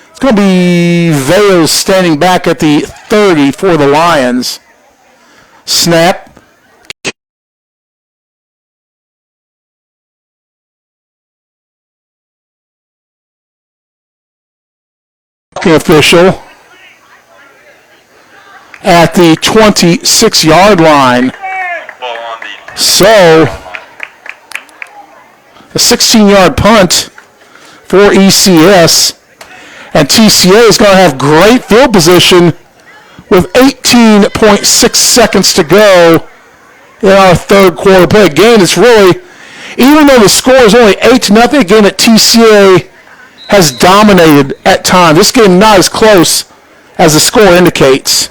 It's going to be Vales standing back at the 30 for the Lions. Snap. Official at the 26-yard line. So, a 16-yard punt for ECS. And TCA is going to have great field position with 18.6 seconds to go in our 3rd quarter play. A game that's really, even though the score is only 8-0, a game that TCA has dominated at times. This game not as close as the score indicates.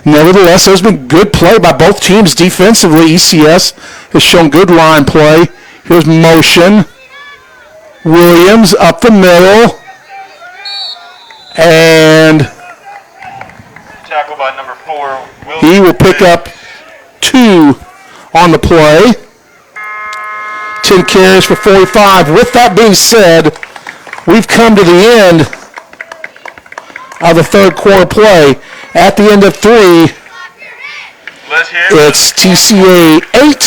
Nevertheless, there's been good play by both teams defensively. ECS has shown good line play. Here's motion. Williams up the middle. And tackle by number 4. He will pick up 2 on the play. 10 carries for 45. With that being said, we've come to the end of the 3rd quarter play. At the end of 3, it's TCA 8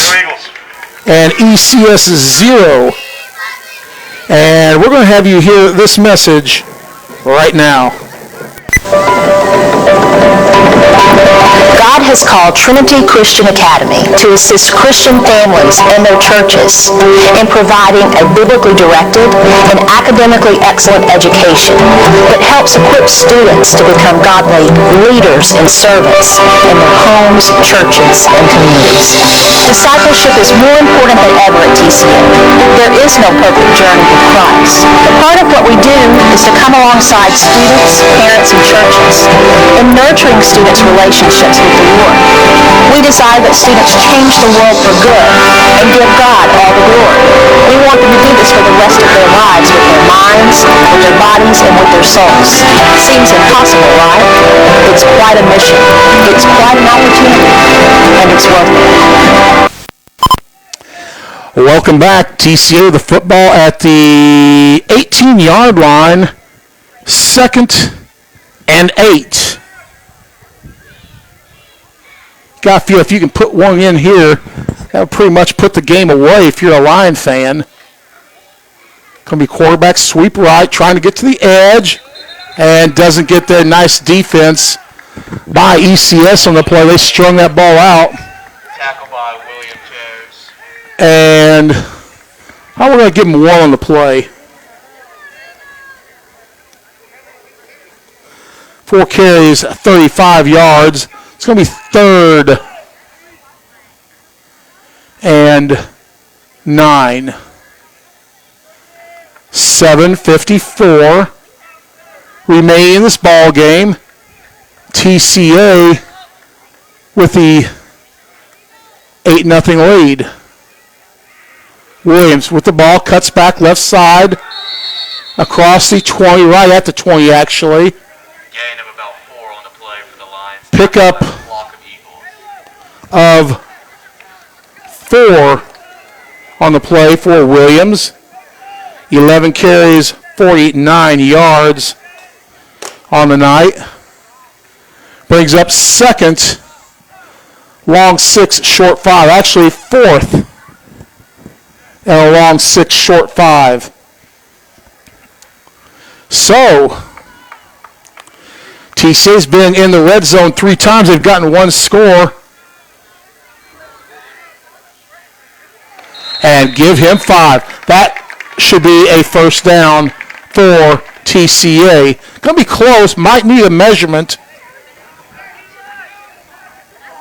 and ECS 0. And we're going to have you hear this message right now. God has called Trinity Christian Academy to assist Christian families and their churches in providing a biblically directed and academically excellent education that helps equip students to become godly leaders and servants in their homes, churches, and communities. Discipleship is more important than ever at TCA. There is no perfect journey with Christ. But part of what we do is to come alongside students, parents, and churches in nurturing students' relationships with the Lord. We desire that students change the world for good and give God all the glory. We want them to do this for the rest of their lives with their minds, with their bodies, and with their souls. Seems impossible, right? It's quite a mission. It's quite an opportunity, and it's worth it. Welcome back. TCA, the football at the 18-yard line. 2nd and 8. Got to feel if you can put one in here, that would pretty much put the game away if you're a Lion fan. Going to be quarterback sweep right, trying to get to the edge, and doesn't get there. Nice defense by ECS on the play. They strung that ball out. Tackle by William Chairs. And how we're going to give him one on the play. 4 carries, 35 yards. It's going to be 3rd and 9. 7:54 remain in this ball game. TCA with the 8-0 lead. Williams with the ball, cuts back left side, across the 20, right at the 20 actually. Gain of about 4 on the play for the Lions. Pick up Block of Eagles. of 4 on the play for Williams. 11 carries, 49 yards on the night. Brings up 2nd, long 6, short 5. Actually 4th and a long 6, short 5. So, TCA's been in the red zone 3 times. They've gotten 1 score. And give him 5. That should be a first down for TCA. Going to be close. Might need a measurement.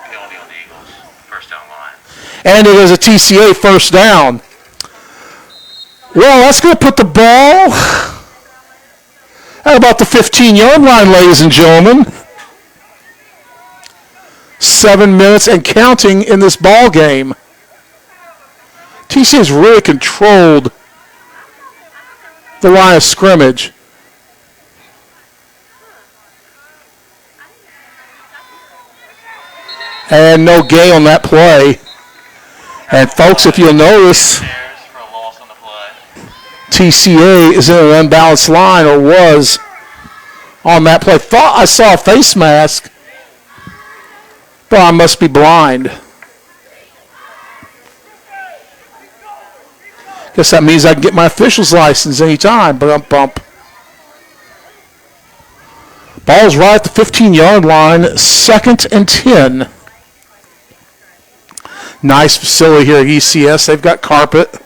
Penalty on the Eagles. First down line. And it is a TCA first down. Well, that's going to put the ball at about the 15-yard line, ladies and gentlemen. 7 minutes and counting in this ball game. TCA has really controlled the line of scrimmage. And no gain on that play. And folks, if you'll notice, For a loss on the play. TCA is in an unbalanced line, or was on that play. Thought I saw a face mask, but I must be blind. Guess that means I can get my official's license anytime. Bump. Ball's right at the 15-yard line, 2nd and 10. Nice facility here at ECS. They've got carpet.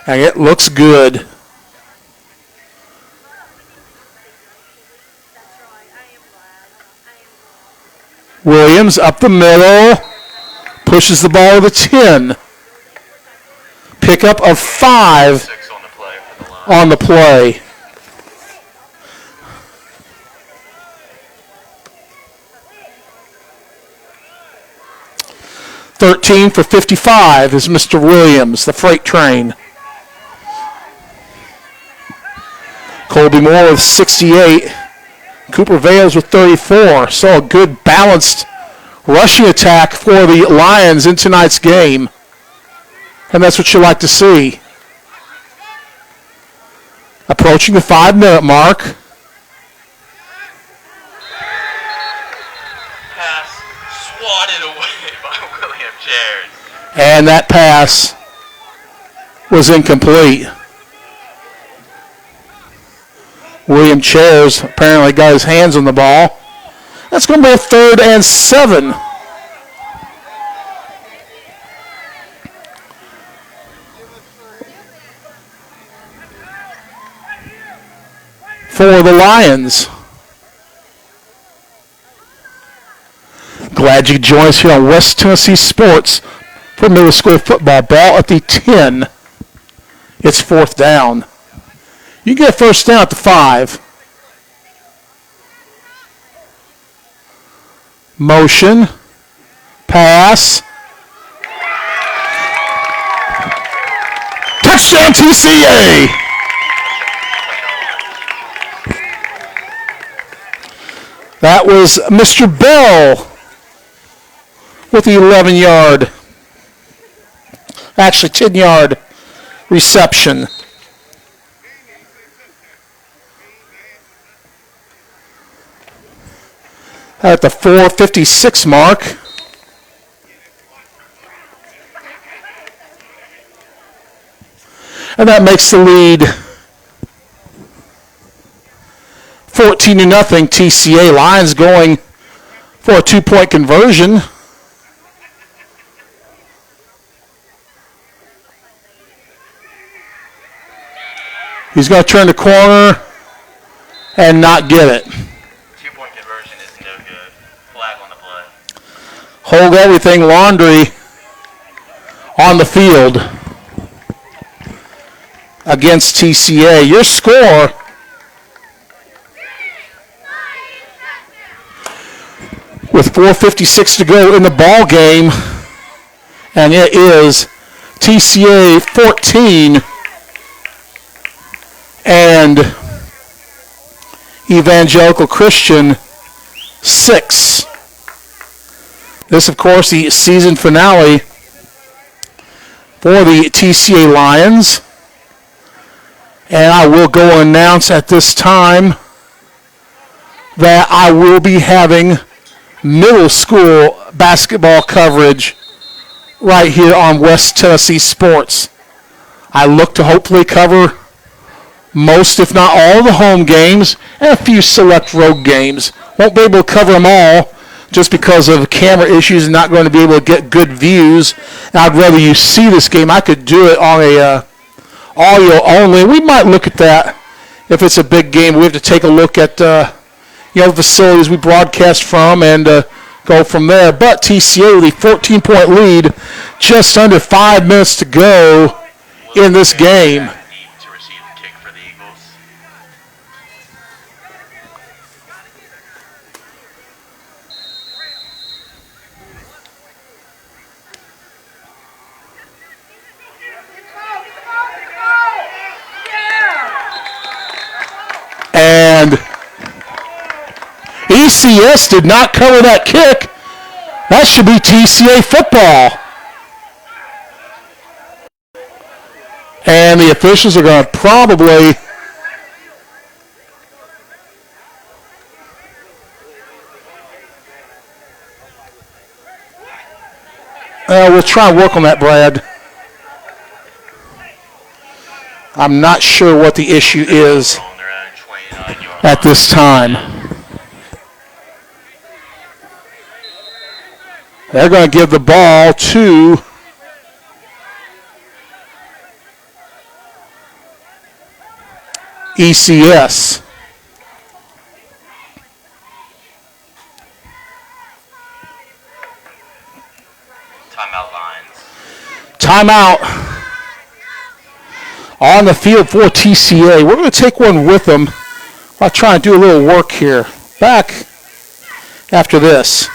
And it looks good. Williams up the middle. Pushes the ball to the 10. Pickup of 5 6 on the play for the Lions. on the play. $13 for 55 is Mr. Williams, the freight train. Colby Moore with 68. Cooper Vales with 34. So a good balanced rushing attack for the Lions in tonight's game. And that's what you like to see. Approaching the 5-minute mark. Pass swatted away by William Chairs. And that pass was incomplete. William Chairs apparently got his hands on the ball. That's going to be a 3rd and 7. For the Lions. Glad you could join us here on West Tennessee Sports for middle school football. Ball at the 10. It's 4th down. You get first down at the 5. Motion. Pass. Touchdown TCA! That was Mr. Bell with the 11-yard, actually 10-yard reception. At the 4:56 mark. And that makes the lead 14 14-0 TCA. Lions going for a 2-point conversion. He's going to turn the corner and not get it. 2-point conversion is no good. Flag on the play. Hold everything laundry on the field against TCA. Your score with 4:56 to go in the ball game, and it is TCA 14 and Evangelical Christian 6. This, of course, the season finale for the TCA Lions. And I will go and announce at this time that I will be having middle school basketball coverage right here on West Tennessee Sports. I look to hopefully cover most, if not all, of the home games and a few select road games. Won't be able to cover them all just because of camera issues and not going to be able to get good views. And I'd rather you see this game. I could do it on a audio only. We might look at that if it's a big game. We have to take a look at the facilities we broadcast from and go from there. But TCA with a 14-point lead, just under 5 minutes to go in this game. To receive the kick for the Eagles. And ECS did not cover that kick. That should be TCA football. And the officials are going to probably we'll try and work on that, Brad. I'm not sure what the issue is at this time. They're going to give the ball to ECS. Timeout Lions. Timeout on the field for TCA. We're going to take one with them. I'll try and do a little work here. Back after this.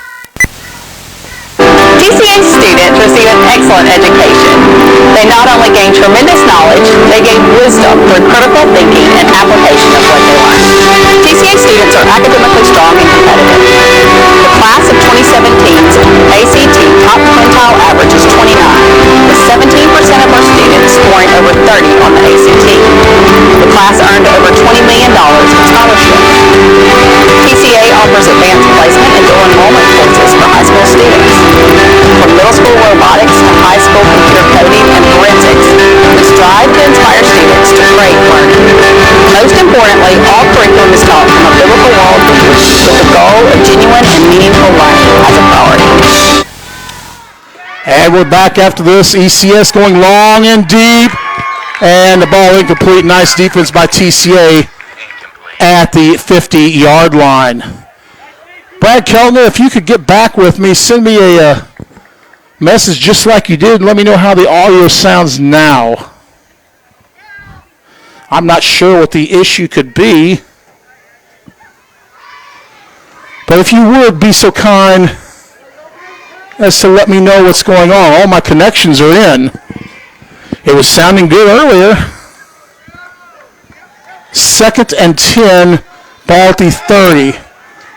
TCA students receive an excellent education. They not only gain tremendous knowledge, they gain wisdom through critical thinking and application of what they learn. TCA students are academically strong and competitive. The class of 2017's ACT top quintile average is 29, with 17% of our students scoring over 30 on the ACT. The class earned over $20 million in scholarships. TCA offers advanced placement and dual enrollment courses for high school students. From middle school robotics to high school computer coding and forensics, we strive to inspire students to great learning. Most importantly, all curriculum is taught from a biblical worldview with the goal of genuine and meaningful learning as a priority. And we're back after this. ECS going long and deep. And the ball incomplete. Nice defense by TCA at the 50-yard line. Brad Keltner, if you could get back with me, send me a message just like you did and let me know how the audio sounds now. I'm not sure what the issue could be. But if you would be so kind as to let me know what's going on. All my connections are in. It was sounding good earlier. 2nd and 10, ball at the 30.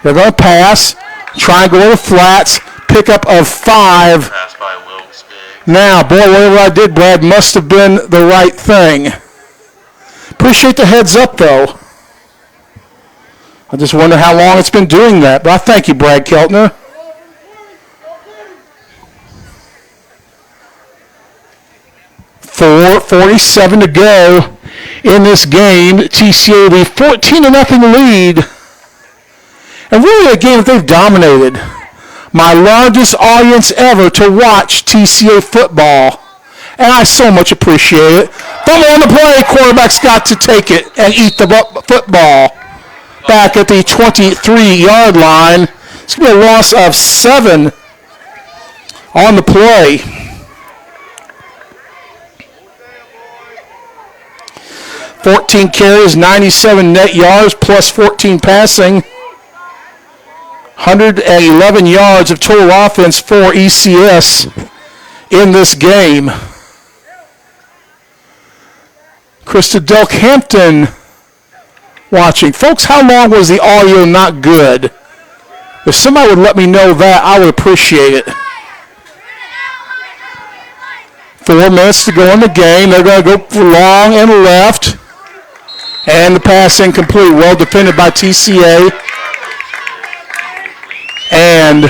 They're going to pass, try and go to the flats, pickup of 5. Pass by Wilkes Biggs. Now, boy, whatever I did, Brad, must have been the right thing. Appreciate the heads up, though. I just wonder how long it's been doing that. But I thank you, Brad Keltner. .47 to go in this game. TCA with a 14-0 lead And really a game that they've dominated. My largest audience ever to watch TCA football. And I so much appreciate it. Fumble on the play, quarterback's got to take it and eat the football. Back at the 23-yard line. It's going to be a loss of 7 on the play. $14 carries, 97 net yards, plus 14 passing. 111 yards of total offense for ECS in this game. Krista Delkhampton watching. Folks, how long was the audio not good? If somebody would let me know that, I would appreciate it. 4 minutes to go in the game. They're going to go for long and left. And the pass incomplete. Well defended by TCA. And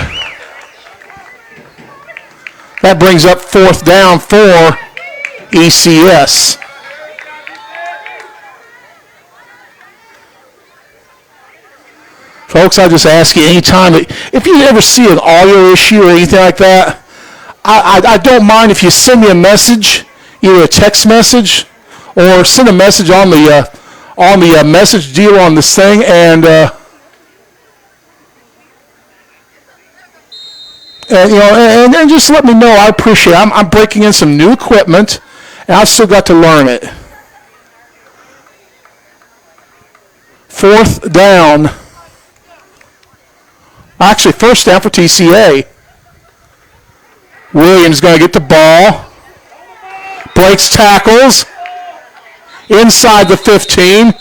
that brings up 4th down for ECS. Folks, I just ask you anytime, if you ever see an audio issue or anything like that, I don't mind if you send me a message, either a text message or send a message on the message deal on this thing, and and just let me know. I appreciate it. I'm breaking in some new equipment, and I've still got to learn it. 4th down. Actually, 1st down for TCA. Williams going to get the ball. Breaks tackles. Inside the 15.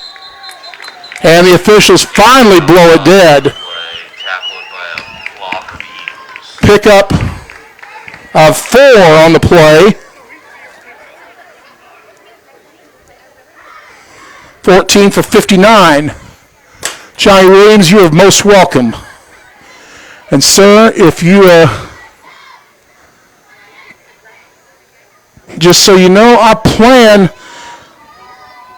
And the officials finally blow it dead. Pickup of 4 on the play. 14 for 59. Johnny Williams, you are most welcome. And sir, if you, just so you know, I plan,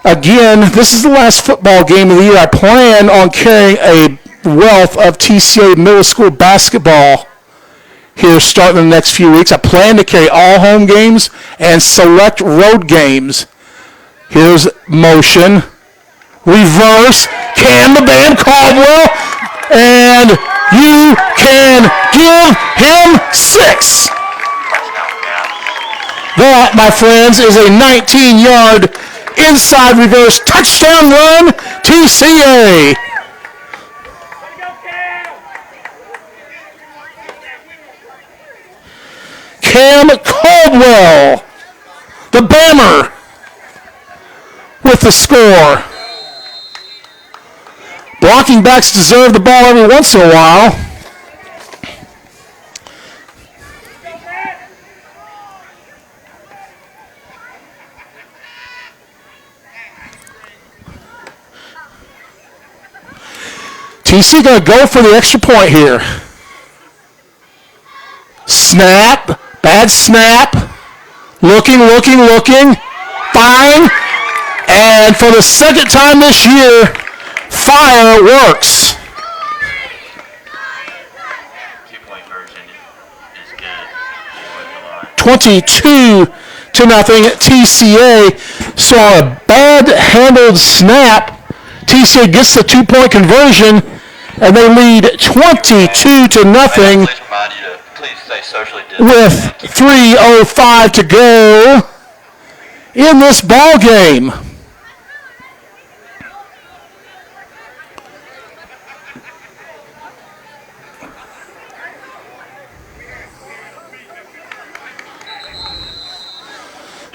again, this is the last football game of the year. I plan on carrying a wealth of TCA middle school basketball here starting in the next few weeks. I plan to carry all home games and select road games. Here's motion. Reverse. Can the band Caldwell? And you can give him 6. That, my friends, is a 19-yard inside reverse touchdown run, TCA. Cam Caldwell, the Bammer, with the score. Blocking backs deserve the ball every once in a while. TC going to go for the extra point here. Snap. Bad snap. Looking. Fine. And for the second time this year, fireworks. 2-point version is good. 22-0. TCA saw a bad handled snap. TCA gets the 2-point conversion, and they lead 22-0 with 3:05 to go in this ball game.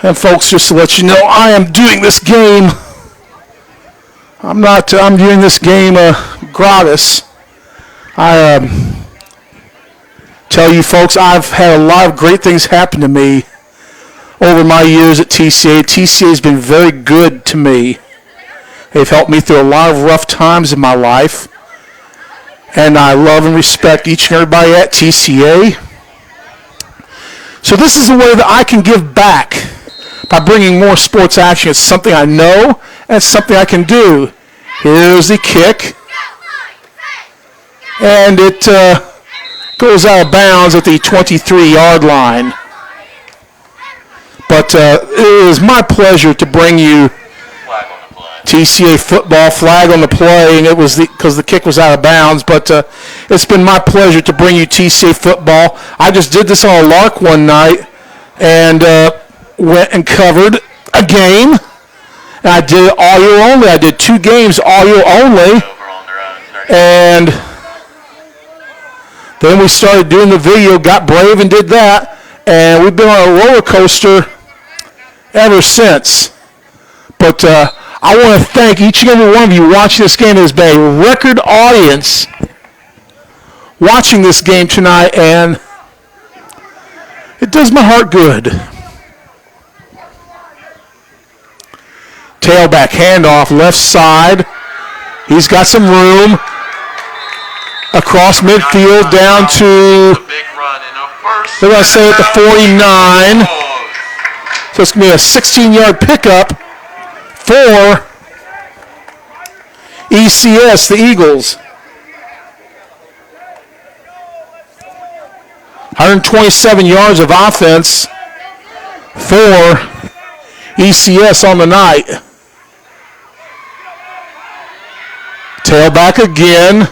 And folks, just to let you know, I am doing this game. I'm doing this game gratis. I tell you folks, I've had a lot of great things happen to me over my years at TCA. TCA has been very good to me. They've helped me through a lot of rough times in my life. And I love and respect each and everybody at TCA. So this is a way that I can give back by bringing more sports action. It's something I know, and it's something I can do. Here's the kick. And it goes out of bounds at the 23-yard line. But it is my pleasure to bring you TCA football, flag on the play, and it was because the kick was out of bounds. But it's been my pleasure to bring you TCA football. I just did this on a lark one night and went and covered a game. And I did it audio only. I did 2 games audio only. And then we started doing the video, got brave and did that. And we've been on a roller coaster ever since. But I want to thank each and every one of you watching this game. There's been a record audience watching this game tonight, and it does my heart good. Tailback handoff, left side. He's got some room. Across midfield down to, what did I say, at the 49. So it's going to be a 16-yard pickup for ECS, the Eagles. 127 yards of offense for ECS on the night. Tailback again.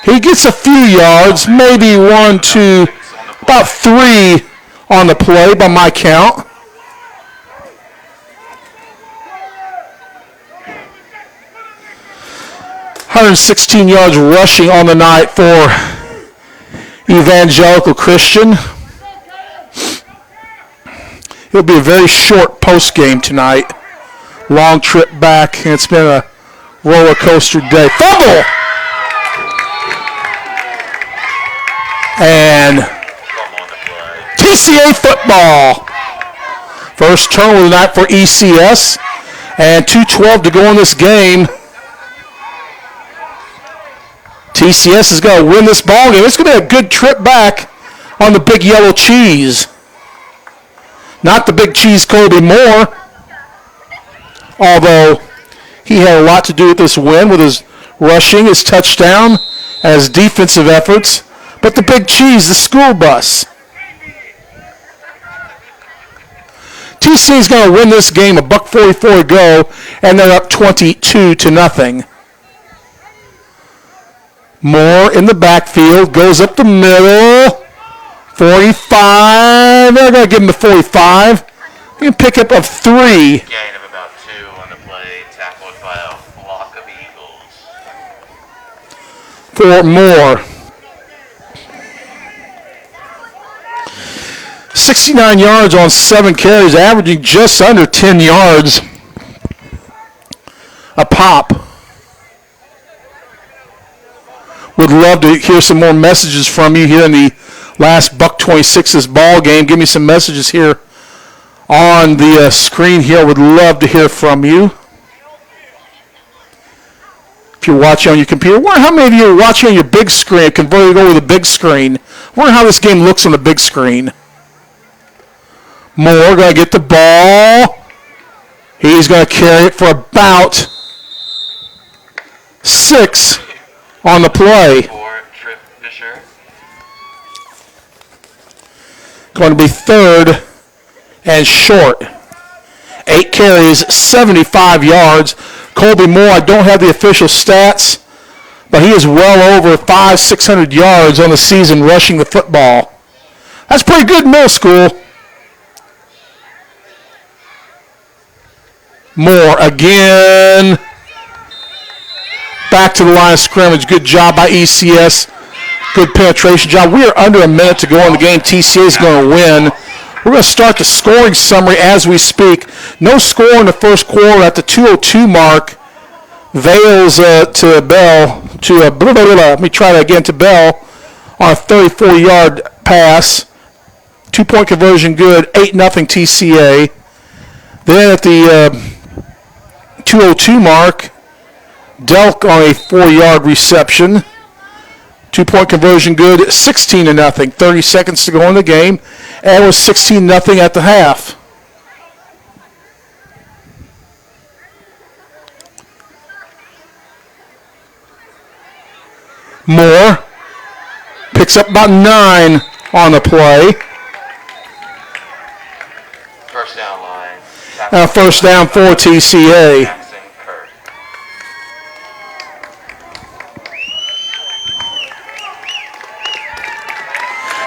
He gets a few yards, maybe 1, 2, about 3 on the play by my count. $116 yards rushing on the night for Evangelical Christian. It'll be a very short post game tonight. Long trip back, and it's been a roller coaster day. Fumble! And TCA football. First turnover of the night for ECS. And 2:12 to go in this game. TCS is going to win this ball game. It's going to be a good trip back on the big yellow cheese. Not the big cheese Kobe Moore. Although he had a lot to do with this win with his rushing, his touchdown, and his defensive efforts. But the big cheese, the school bus. TCA is going to win this game, a $1:44 to go, and they're up 22-0. Moore in the backfield, goes up the middle. 45. They're going to give him the 45. He can pick up a 3. Gain of about 2 on the play, tackled by a flock of Eagles. For Moore. 69 yards on 7 carries, averaging just under 10 yards a pop. Would love to hear some more messages from you here in the last $1.26 ball game. Give me some messages here on the screen here. Would love to hear from you. If you're watching on your computer, I wonder how many of you are watching on your big screen, converted over to the big screen. I wonder how this game looks on the big screen. Moore going to get the ball. He's going to carry it for about 6 on the play. Going to be 3rd and short. 8 carries, 75 yards. Colby Moore, I don't have the official stats, but he is well over 500-600 yards on the season rushing the football. That's pretty good in middle school. Moore again. Back to the line of scrimmage. Good job by ECS. Good penetration job. We are under a minute to go in the game. TCA is going to win. We're going to start the scoring summary as we speak. No score in the first quarter at the 2:02 mark. Vales to Bell. Let me try that again to Bell on a 34-yard pass. 2-point conversion good. 8-0 TCA. Then at the 2:02 mark, Delk on a 4-yard reception. 2-point conversion good, 16-0. 30 seconds to go in the game, and it was 16-0 at the half. Moore picks up about 9 on the play. First down line. First down for TCA. Jackson Kirk.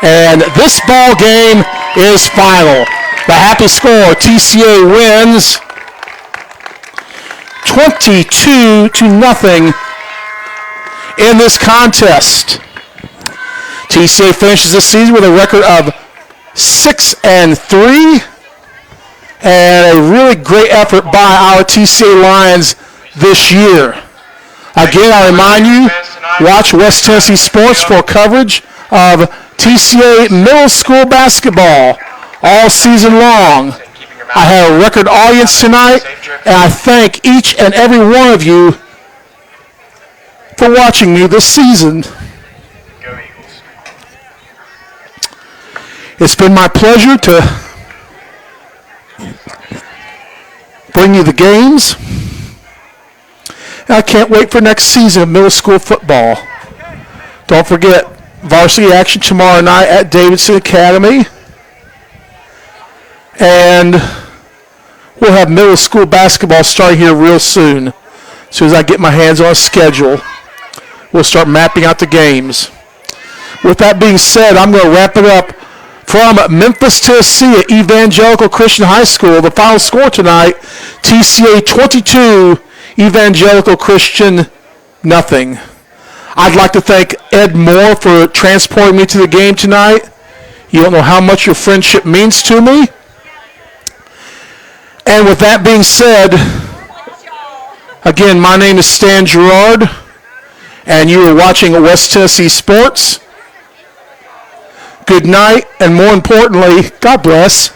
And this ball game is final. The happy score, TCA wins 22-0 in this contest. TCA finishes the season with a record of 6-3, and a really great effort by our TCA Lions this year. Again, I remind you, watch West Tennessee Sports for coverage of TCA middle school basketball all season long. I have a record audience tonight, and I thank each and every one of you for watching me this season. Go Eagles. It's been my pleasure to bring you the games. And I can't wait for next season of middle school football. Don't forget, varsity action tomorrow night at Davidson Academy. And we'll have middle school basketball starting here real soon. As soon as I get my hands on a schedule, we'll start mapping out the games. With that being said, I'm going to wrap it up from Memphis, Tennessee at Evangelical Christian High School. The final score tonight, TCA 22, Evangelical Christian nothing. I'd like to thank Ed Moore for transporting me to the game tonight. You don't know how much your friendship means to me. And with that being said, again, my name is Stan Gerard, and you are watching West Tennessee Sports. Good night, and more importantly, God bless.